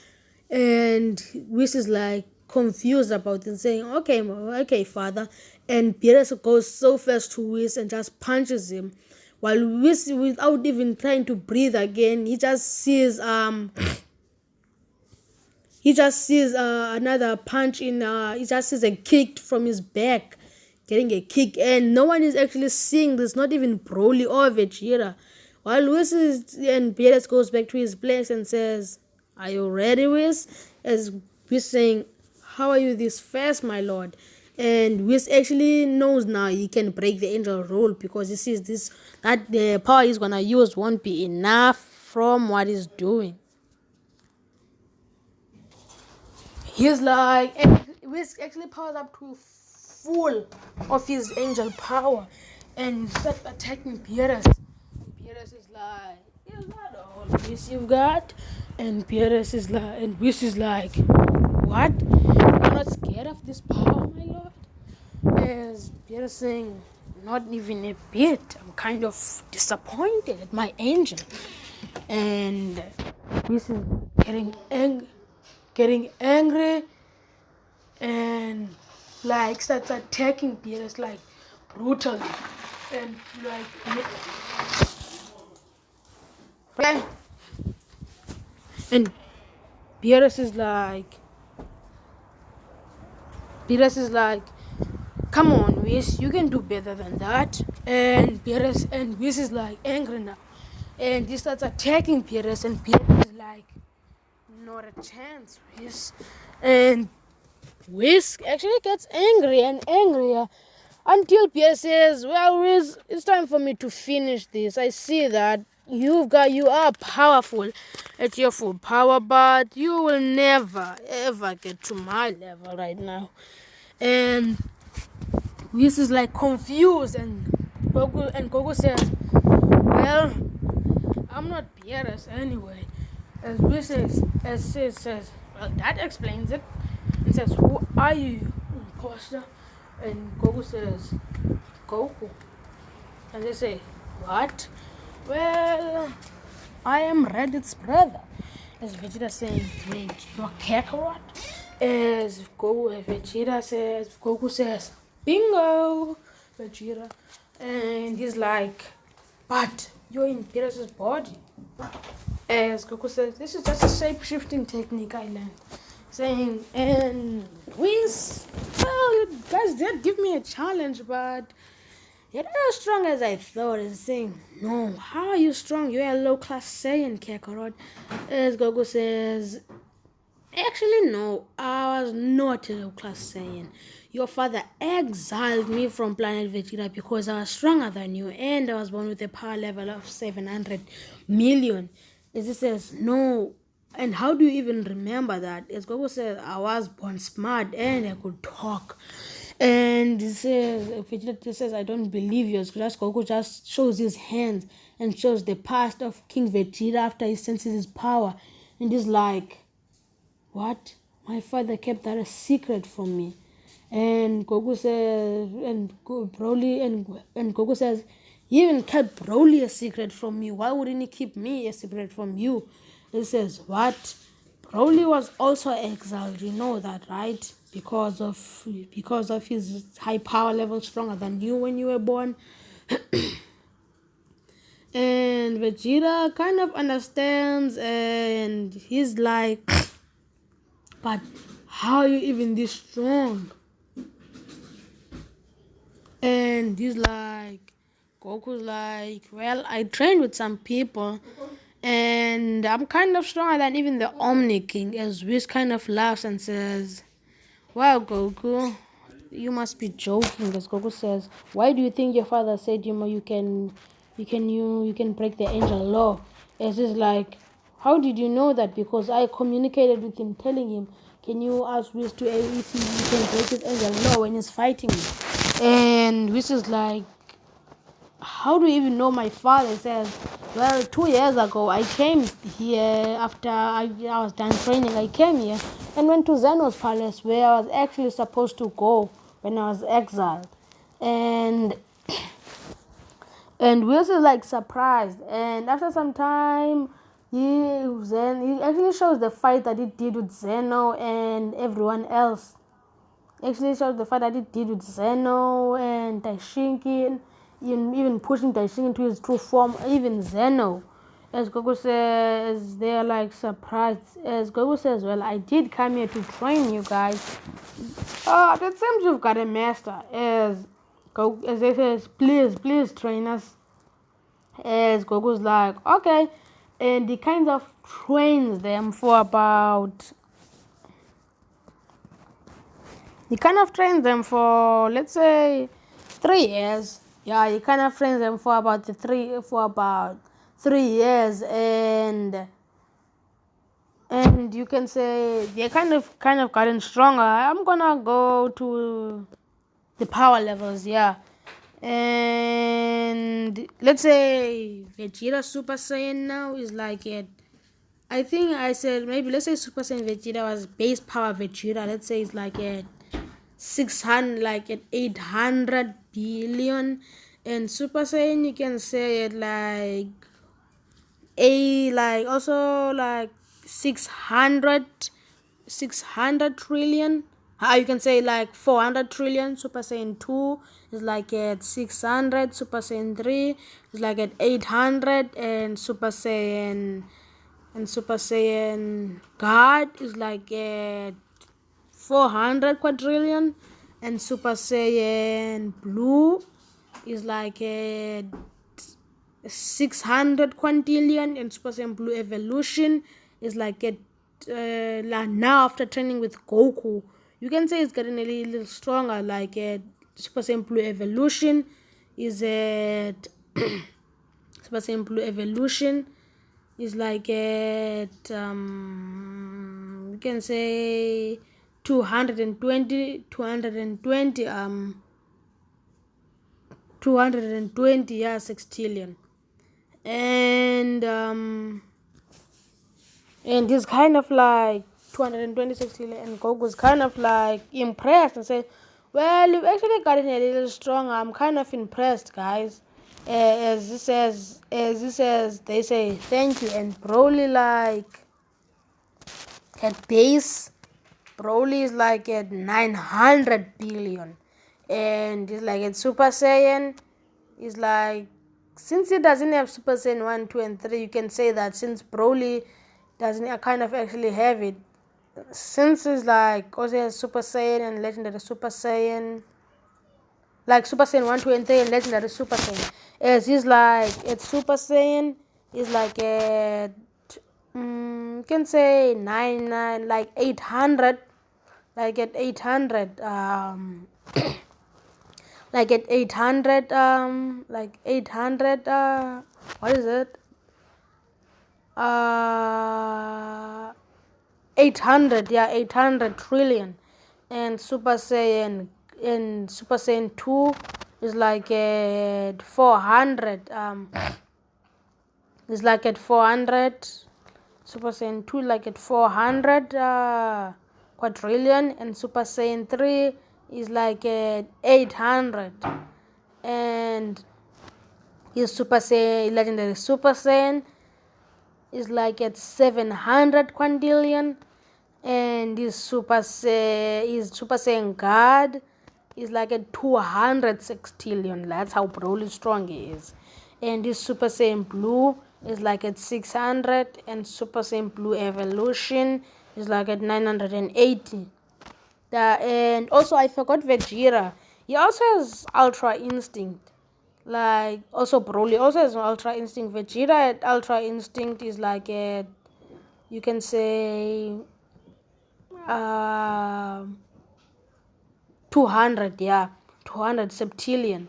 And Whis is like confused about it, saying, okay, father. And Beerus goes so fast to Whis and just punches him. While Whis, without even trying to breathe again, he just sees another punch he just sees a kick from his back, getting a kick, and no one is actually seeing this, not even Broly or Vegeta. While and Beerus goes back to his place and says, are you ready, Whis? As Whis saying, how are you this fast, my lord? And Whis actually knows now he can break the angel rule, because he sees that the power he's gonna use won't be enough from what he's doing. He's like, Whis actually powers up to full of his angel power and starts attacking Beerus. Beerus is like, is that all Whis you've got? And Beerus is like, and Whis is like, what? You're not scared of this power, my lord? As Beerus saying, not even a bit. I'm kind of disappointed at my angel. And Whis is getting angry and like starts attacking Beerus like brutally, and like, and Beerus is like, come on, Whis, you can do better than that. And Whis is like angry now, and he starts attacking Beerus, and Beerus is like, not a chance, Whis. And Whis actually gets angry and angrier until Beerus says, well, Whis, it's time for me to finish this. I see that you are powerful at your full power, but you will never ever get to my level right now. And Whis is like confused, and Goku says, well, I'm not Beerus anyway. As Whis says, well, that explains it. And says, who are you, imposter? And Goku says, Goku. And they say, what? Well, I am Reddit's brother. As Vegeta saying, wait, you're Kakarot? As Goku says, bingo, Vegeta. And he's like, but you're in Beerus' body. As Goku says, this is just a shape-shifting technique I learned. Saying, and Whis, well, you guys did give me a challenge, but you're not as strong as I thought. And saying, no, how are you strong? You're a low-class Saiyan, Kakarot. As Goku says, actually, no, I was not a low-class Saiyan. Your father exiled me from planet Vegeta because I was stronger than you, and I was born with a power level of 700 million. As he says, no. And how do you even remember that? As Goku says, I was born smart and I could talk. And he says, Vegeta says, I don't believe you. Goku just shows his hands and shows the past of King Vegeta after he senses his power. And he's like, what? My father kept that a secret from me. And Goku says, and Goku says, he even kept Broly a secret from me. Why wouldn't he keep me a secret from you? He says, what? Broly was also exiled, you know that, right? Because of his high power level, stronger than you when you were born. And Vegeta kind of understands, and he's like, but how are you even this strong? And he's like, Goku's like, well, I trained with some people, and I'm kind of stronger than even the Omni King. As Whis kind of laughs and says, wow, Goku, you must be joking. As Goku says, why do you think your father said you can break the angel law? As he's like, How did you know that? Because I communicated with him, telling him, can you ask Whis to if he can break his angel law when he's fighting me? And Whis is like, how do you even know my father? He says, well, 2 years ago I came here after I was done training. I came here and went to Zeno's palace where I was actually supposed to go when I was exiled. And Whis is like surprised. And after some time, he actually shows the fight that he did with Zeno and everyone else. Actually shows the fight that he did with Zeno and Taishinki, even pushing Taishinki into his true form, even Zeno. As Goku says, they're like surprised. As Goku says, well, I did come here to train you guys. It seems you've got a master. As they says, please train us. As Goku's like, okay. And he kind of trains them for about... He kind of trains them for, let's say, 3 years. Yeah, he kind of trains them for about 3 years, and you can say they're kind of gotten stronger. I'm gonna go to the power levels, yeah. And let's say Vegeta Super Saiyan now is like at, I think I said maybe let's say Super Saiyan Vegeta was base power Vegeta. Let's say it's like at 600, like at 800 billion, and Super Saiyan you can say it like also like 600 trillion. You can say like 400 trillion. Super Saiyan 2 is like at 600. Super Saiyan 3 is like at 800, and Super Saiyan God is like at 400 quadrillion, and Super Saiyan Blue is like at 600 quintillion, and Super Saiyan Blue Evolution is like at now after training with Goku, you can say it's getting a little stronger. Like at Super Saiyan Blue Evolution is at Super Saiyan Blue Evolution is like at you can say 220 sextillion, and he's kind of like 220 sextillion, and Goku's kind of like impressed and say, well, you've actually gotten a little stronger. I'm kind of impressed, guys. As he says, they say thank you. And Broly, like at base, Broly is like at 900 billion, and he's like at Super Saiyan is like, since he doesn't have Super Saiyan 1, 2, and 3, you can say that since Broly doesn't kind of actually have it, since he's like also has Super Saiyan and Legendary Super Saiyan, like Super Saiyan 1, 2, and 3, and Legendary Super Saiyan. As he's like at Super Saiyan, is like at you can say 800, like at 800 like at 800 what is it 800 trillion, and Super Saiyan 2 is like at 400 is like at 400. Super Saiyan 2 like at 400 quadrillion, and Super Saiyan 3 is like at 800, and his Super Saiyan Legendary Super Saiyan is like at 700 quintillion, and his Super Saiyan God is like at 200 sextillion. That's how Broly strong he is. And his Super Saiyan Blue is like at 600, and Super Saiyan Blue Evolution is like at 980. And also I forgot Vegeta. He also has Ultra Instinct. Like also Broly also has Ultra Instinct. Vegeta at Ultra Instinct is like at, you can say 200, 200 septillion,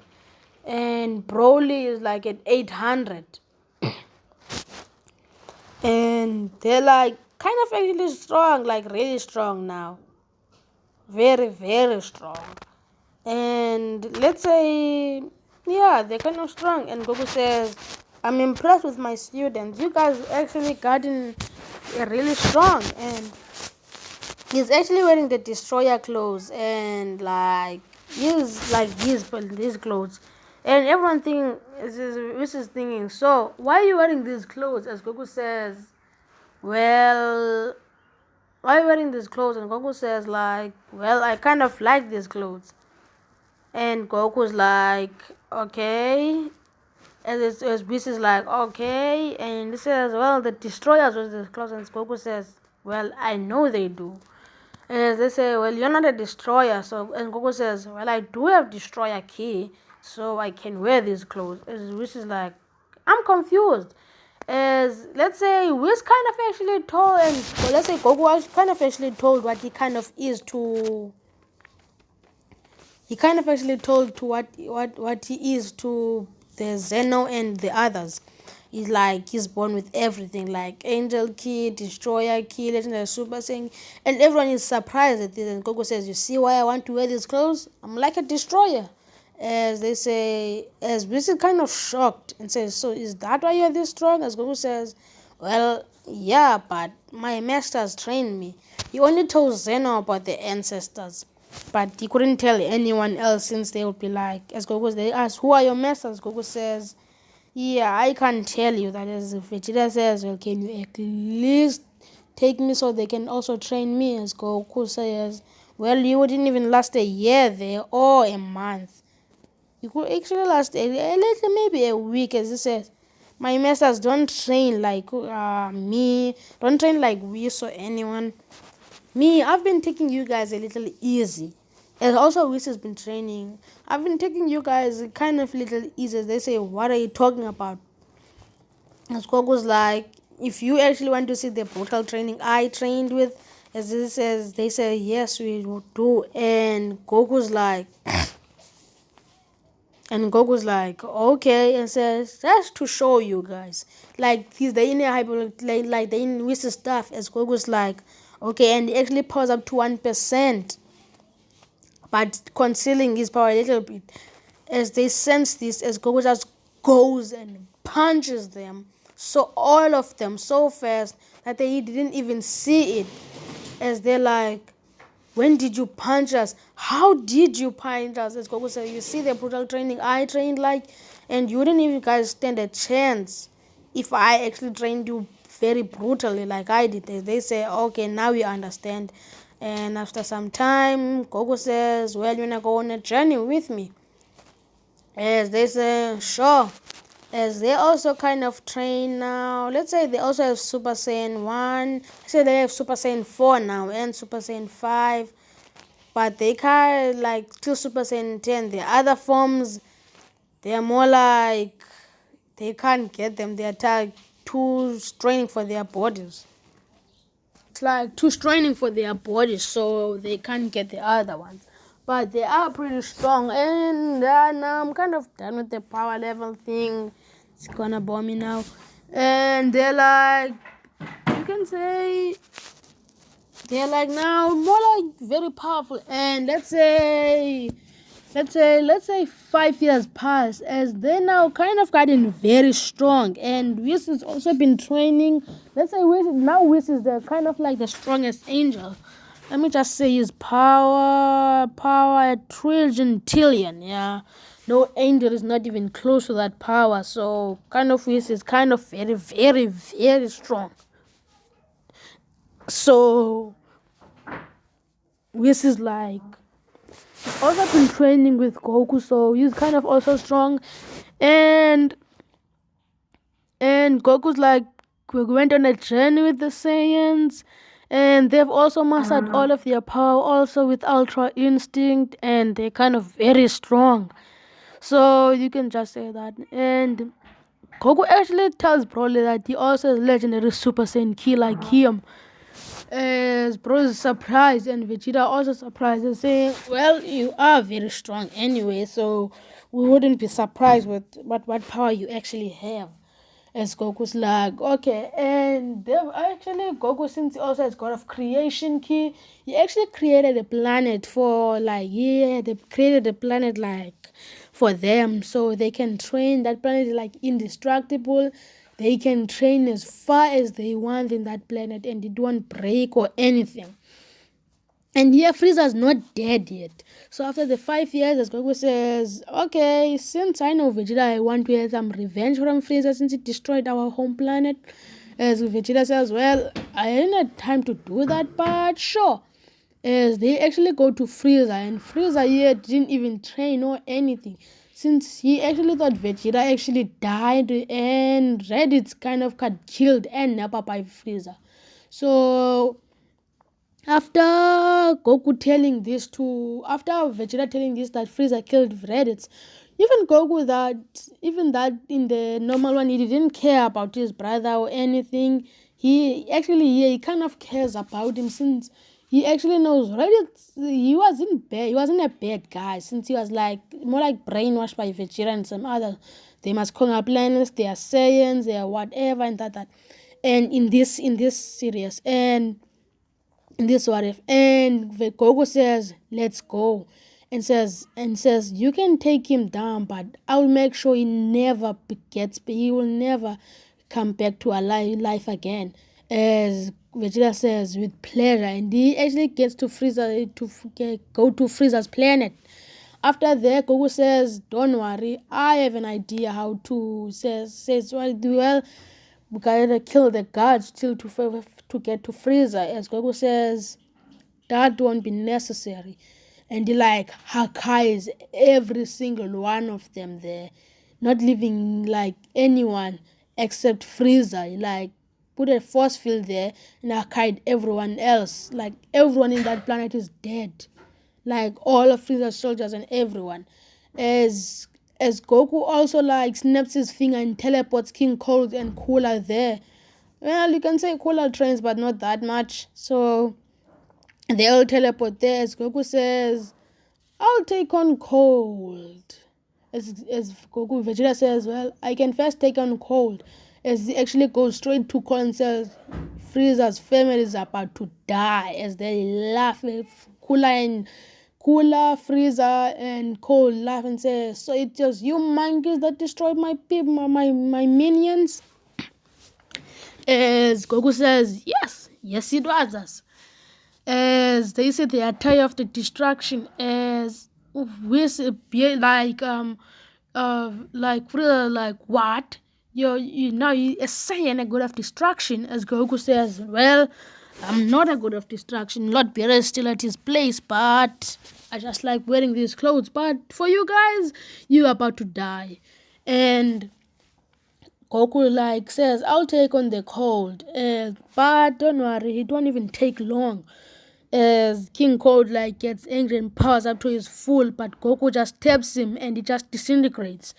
and Broly is like at 800. And and they're like kind of actually strong, like really strong now. Very, very strong. And let's say, yeah, they're kind of strong. And Goku says, I'm impressed with my students. You guys actually gotten really strong. And he's actually wearing the destroyer clothes and like his clothes. And everyone is thinking, so why are you wearing these clothes? As Goku says, well, why are you wearing these clothes? And Goku says like, well, I kind of like these clothes. And Goku's like, okay. As Whis is like, okay. And he says, well, the destroyers was the clothes. And Goku says, well, I know they do. And they say, well, you're not a destroyer. So, and Goku says, well, I do have destroyer key, so I can wear these clothes. As Whis is like, I'm confused. As let's say Whis kind of actually told, and well, let's say Goku kind of actually told what he kind of is to. He kind of actually told to what he is to the Zeno and the others. He's like, he's born with everything, like Angel Key, Destroyer Key, Legendary Super Saiyan, and everyone is surprised at this. And Goku says, you see why I want to wear these clothes? I'm like a destroyer. As they say, as Whis is kind of shocked and says, so is that why you're this strong? As Goku says, well, yeah, but my masters trained me. He only told Zeno about the ancestors, but he couldn't tell anyone else since they would be like, as Goku, they ask, who are your masters? Goku says, yeah, I can't tell you that. As Vegeta says, well, can you at least take me so they can also train me? As Goku says, well, you wouldn't even last a year there or a month. You could actually last maybe a week. As he says, my masters don't train like me, don't train like Whis or anyone. Me, I've been taking you guys a little easy. And also Whis has been training. I've been taking you guys kind of little easy. They say, what are you talking about? As Goku's like, if you actually want to see the brutal training I trained with, as this says, they say, yes, we do. And Goku's like, okay, and says, that's to show you guys. Like, he's the inner hyper, like the inner Whis stuff. As Goku's like, okay, and he actually powers up to 1%, but concealing his power a little bit. As they sense this, as Goku just goes and punches them, so all of them so fast that they didn't even see it. As they're like, when did you punch us? How did you punch us? As Goku said, you see the brutal training I trained like, and you didn't even guys stand a chance if I actually trained you very brutally like I did. They say, okay, now we understand. And after some time, Goku says, well, you wanna go on a journey with me? As they say, sure. As they also kind of train now. Let's say they also have Super Saiyan 1. Let's say they have Super Saiyan 4 now and Super Saiyan 5. But they can't like still Super Saiyan 10. The other forms, they are more like they can't get them. They are too straining for their bodies. It's like too straining for their bodies, so they can't get the other ones. But they are pretty strong, and now I'm kind of done with the power level thing. It's gonna bore me now. And they're like, you can say, they're like now more like very powerful. And let's say 5 years pass, as they now kind of gotten very strong. And Whis has also been training. Let's say Whis is the kind of like the strongest angel. Let me just say his power a trillion, yeah. No angel is not even close to that power. So kind of Whis is kind of very, very, very strong. So Whis is like, he's also been training with Goku, so he's kind of also strong. And Goku's like, we went on a journey with the Saiyans, and they've also mastered all of their power also with Ultra Instinct, and they're kind of very strong. So you can just say that. And Goku actually tells Broly that he also has legendary Super Saiyan Ki like him. As Broly is surprised, and Vegeta also surprised, and saying, well, you are very strong anyway, so we wouldn't be surprised with what power you actually have. As Goku's like, okay, and actually Goku, since he also has God of creation key, he actually created a planet for like, yeah, they created a planet like for them so they can train. That planet is like indestructible. They can train as far as they want in that planet and it won't break or anything. And here Frieza's not dead yet. So after the 5 years, as Goku says, okay, since I know Vegeta, I want to have some revenge from Frieza since he destroyed our home planet. As Vegeta says, well, I didn't have time to do that, but sure. As they actually go to Frieza, and Frieza here didn't even train or anything. Since he actually thought Vegeta actually died and Reddit's kind of got killed and Nappa by Frieza. So after Vegeta telling this that Frieza killed Raditz, even that in the normal one, he didn't care about his brother or anything. He kind of cares about him since he actually knows Raditz. He wasn't bad. He wasn't a bad guy since he was like more like brainwashed by Vegeta and some other. They must conquer planets. They are Saiyans. They are whatever and that. And in this series and this what if, and Goku says let's go, and says you can take him down, but I'll make sure he will never come back to a life again. As Vegeta says with pleasure, and he actually gets to Frieza go to Frieza's planet. After that, Goku says, don't worry, I have an idea how to says well, we gotta kill the gods still to get to Frieza. As Goku says, that won't be necessary. And he like Hakai's every single one of them there, not leaving like anyone except Frieza. He like put a force field there and Hakai'd everyone else. Like everyone in that planet is dead. Like all of Frieza's soldiers and everyone. As Goku also like snaps his finger and teleports King Cold and Cooler there. Well, you can say Cooler trains, but not that much. So they all teleport there. As Goku says, I'll take on Cold. As Vegeta says, well, I can first take on Cold. As he actually goes straight to Cold and says, Frieza's family is about to die. As they laugh, Cooler, Frieza, and Cold laugh and say, so it's just you monkeys that destroyed my people, my minions? As Goku says, yes it was us. As they say they are tired of the destruction. As Whis like Frieza like what? You now you a Saiyan a god of destruction. As Goku says, well, I'm not a god of destruction. Lord Beerus is still at his place, but I just like wearing these clothes. But for you guys, you're about to die. And Goku like says, I'll take on the Cold. But don't worry, it won't even take long. As King Cold like gets angry and powers up to his full, but Goku just taps him and he just disintegrates.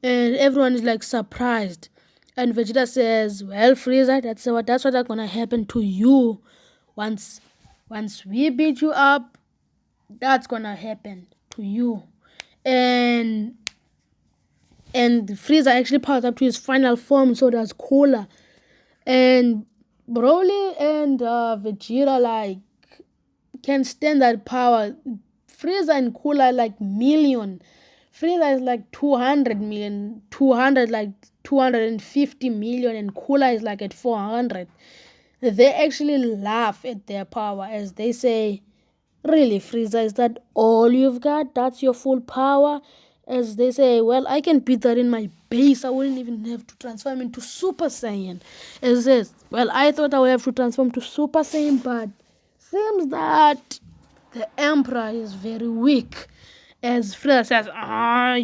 And everyone is like surprised. And Vegeta says, well, Frieza, that's what's gonna happen to you. Once we beat you up, that's gonna happen to you. And Frieza actually powers up to his final form, so does Cooler. And Broly and Vegeta like can stand that power. Frieza and Cooler like million. Frieza is like 200 million, 250 million, and Cooler is like at 400. They actually laugh at their power as they say, really, Frieza, is that all you've got? That's your full power? As they say, well, I can beat that in my base. I wouldn't even have to transform into Super Saiyan. As it says, well, I thought I would have to transform to Super Saiyan, but seems that the Emperor is very weak. As Frieza says,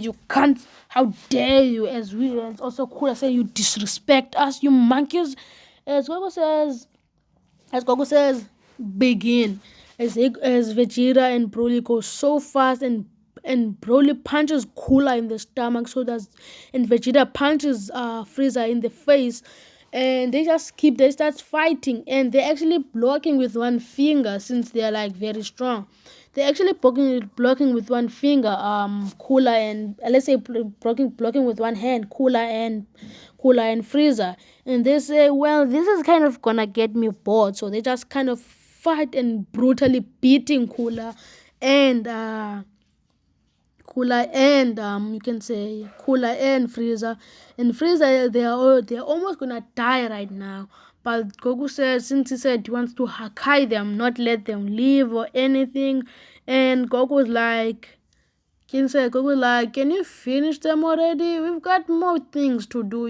you can't, how dare you? As also Cooler say, you disrespect us, you monkeys. As Goku says, begin. As Vegeta and Broly go so fast and Broly punches Cooler in the stomach, and Vegeta punches Frieza in the face, and they start fighting, and they're actually blocking with one finger since they're like very strong. They're actually blocking with one finger, Cooler and let's say blocking with one hand, Cooler Cooler and Frieza. And they say, well, this is kind of gonna get me bored. So they just kind of fight and brutally beating Cooler and you can say Cooler and Frieza. And Frieza, they're almost gonna die right now. But Goku said, since he said he wants to Hakai them, not let them live or anything. And Goku's like, can you finish them already? We've got more things to do,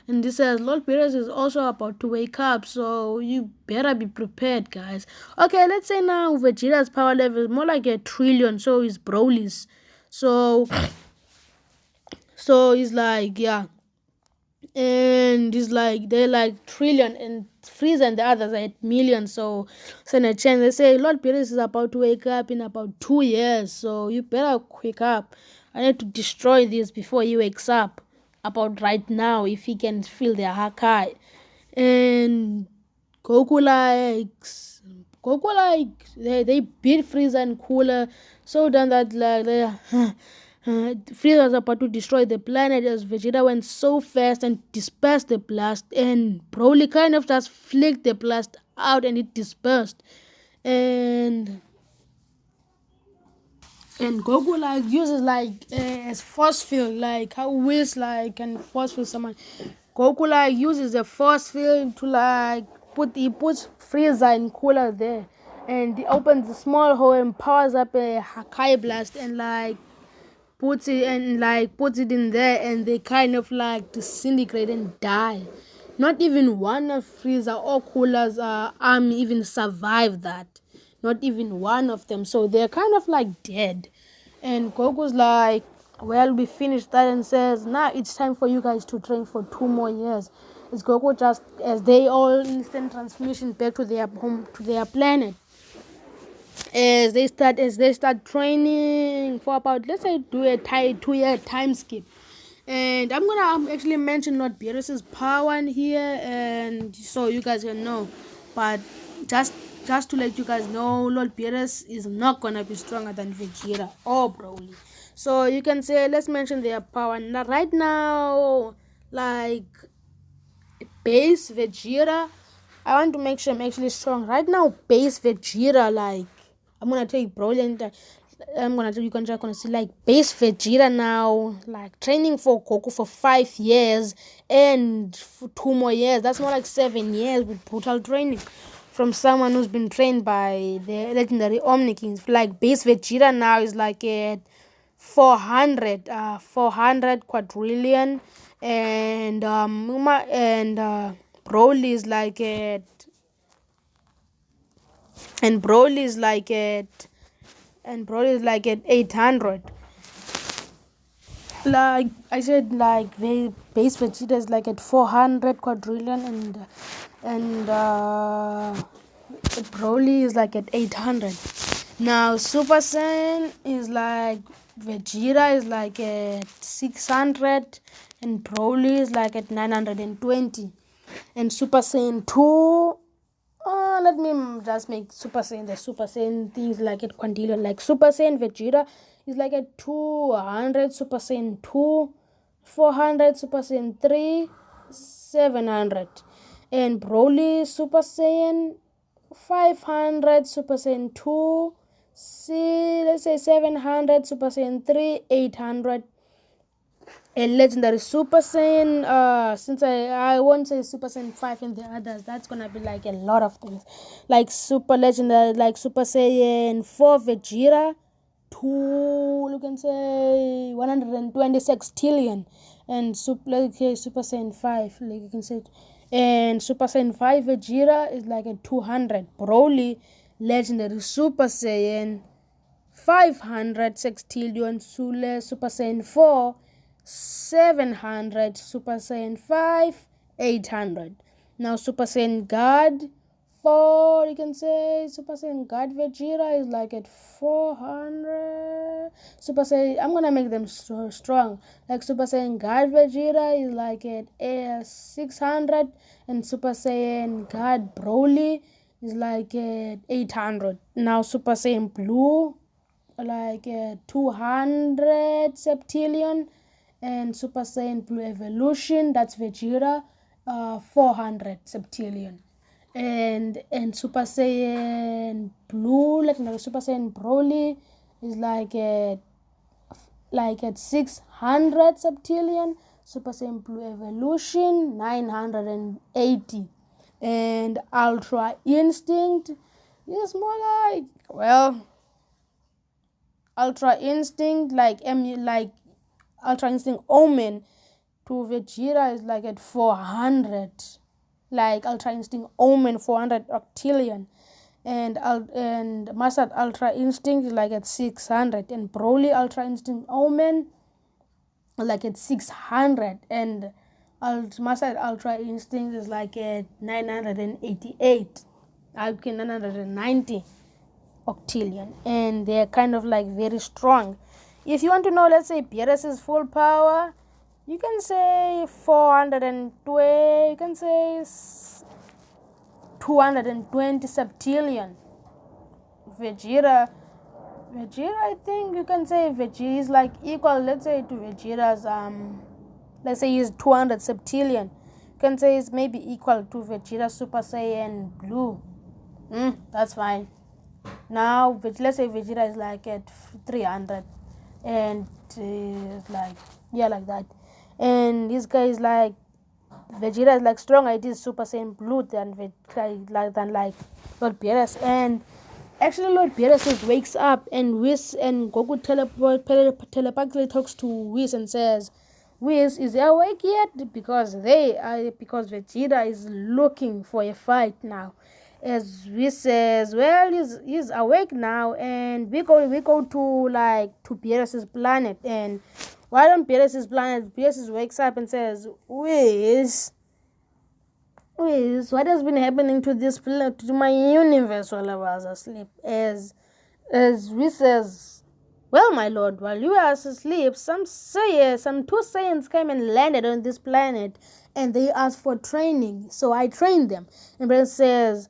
And he says, Lord Beerus is also about to wake up, so you better be prepared, guys. Okay, let's say now Vegeta's power level is more like 1,000,000,000, so is Broly's. So he's like, yeah. And he's like, they're like trillion, and Frieza and the others are at millions. So in a chance, they say Lord Beerus is about to wake up in about 2 years, so you better quick up. I need to destroy this before he wakes up. About right now, if he can feel their Hakai. And Goku they beat Frieza and Cooler so done that Frieza was about to destroy the planet as Vegeta went so fast and dispersed the blast, and Broly kind of just flicked the blast out and it dispersed. And Goku uses as force field, like how Whis can force field someone. Goku uses a force field to he puts Frieza and Cooler there, and he opens a small hole and powers up a Hakai blast and puts it in there, and they kind of disintegrate and die. Not even one of Frieza or Cooler's army even survived that. Not even one of them. So they're kind of dead. And Goku's like, well, we finished that, and says, now it's time for you guys to train for 2 more years. It's Goku just as they all instant transmission back to their home, to their planet. As they start training for about, let's say, do a 2-year time skip. And I'm gonna actually mention Lord Beerus's power in here, and so you guys can know. But just to let you guys know, Lord Beerus is not gonna be stronger than Vegeta or Broly. So you can say, let's mention their power. Now, right now, base Vegeta, I want to make sure I'm actually strong. Right now, base Vegeta, I'm gonna take Broly and you can just gonna see base Vegeta now, training for Goku for 5 years and for 2 more years. That's more like 7 years with brutal training from someone who's been trained by the legendary Omni Kings. Base Vegeta now is at 400 quadrillion, and Broly is at 800. Like I said, the base Vegeta is at 400 quadrillion, and Broly is at 800. Now Super Saiyan is Vegeta is at 600, and Broly is at 920. And Super Saiyan 2, let me just make Super Saiyan the Super Saiyan things at quintillion. Super Saiyan Vegeta is at 200, Super Saiyan 2 400, Super Saiyan 3 700, and Broly Super Saiyan 500, Super Saiyan 2 let's say 700, Super Saiyan 3 800. And legendary Super Saiyan, since I won't say Super Saiyan 5 and the others, that's gonna be a lot of things. Super legendary, Super Saiyan 4 Vegeta, 2, you can say 126 trillion, and Super Saiyan 5, you can say, and Super Saiyan 5 Vegeta is at 200. Broly, legendary Super Saiyan 500 sextillion, Super Saiyan 4 700, Super Saiyan 5 800. Now Super Saiyan God 4, you can say Super Saiyan God Vegeta is at 400. Super Saiyan, I'm gonna make them so strong. Super Saiyan God Vegeta is at 600, and Super Saiyan God Broly is at 800. Now Super Saiyan Blue 200 septillion, and Super Saiyan Blue Evolution, that's Vegeta, 400 septillion. And Super Saiyan Blue, like Super Saiyan Broly, is like at 600 septillion. Super Saiyan Blue Evolution 980, and Ultra Instinct is more like, well, Ultra Instinct like Ultra Instinct Omen to Vegeta is like at 400, like Ultra Instinct Omen 400 octillion, and Mastered Ultra Instinct is like at 600, and Broly Ultra Instinct Omen like at 600, and Mastered Ultra Instinct is like at 988, 990 octillion, and they're kind of like very strong. If you want to know, let's say Beerus' full power, you can say 420, you can say 220 septillion. Vegeta, I think you can say Vegeta is like equal, let's say, to Vegeta's, let's say he's 200 septillion. You can say it's maybe equal to Vegeta Super Saiyan Blue. That's fine. Now, let's say Vegeta is like at 300, and like that. And this guy is like, Vegeta is like stronger. It is Super Saiyan Blue than Lord Beerus. And actually, Lord Beerus wakes up, and Whis and Goku telepathically talks to Whis and says, "Whis, is he awake yet?" Because Vegeta is looking for a fight now. As Whis says, well, he's awake now, and we go to Beerus's planet. And while on Beerus's planet, Beerus wakes up and says, Whis, what has been happening to this planet, to my universe, while I was asleep? As Whis says, well, my lord, while you were asleep, some two Saiyans came and landed on this planet, and they asked for training, so I trained them. And Beerus says,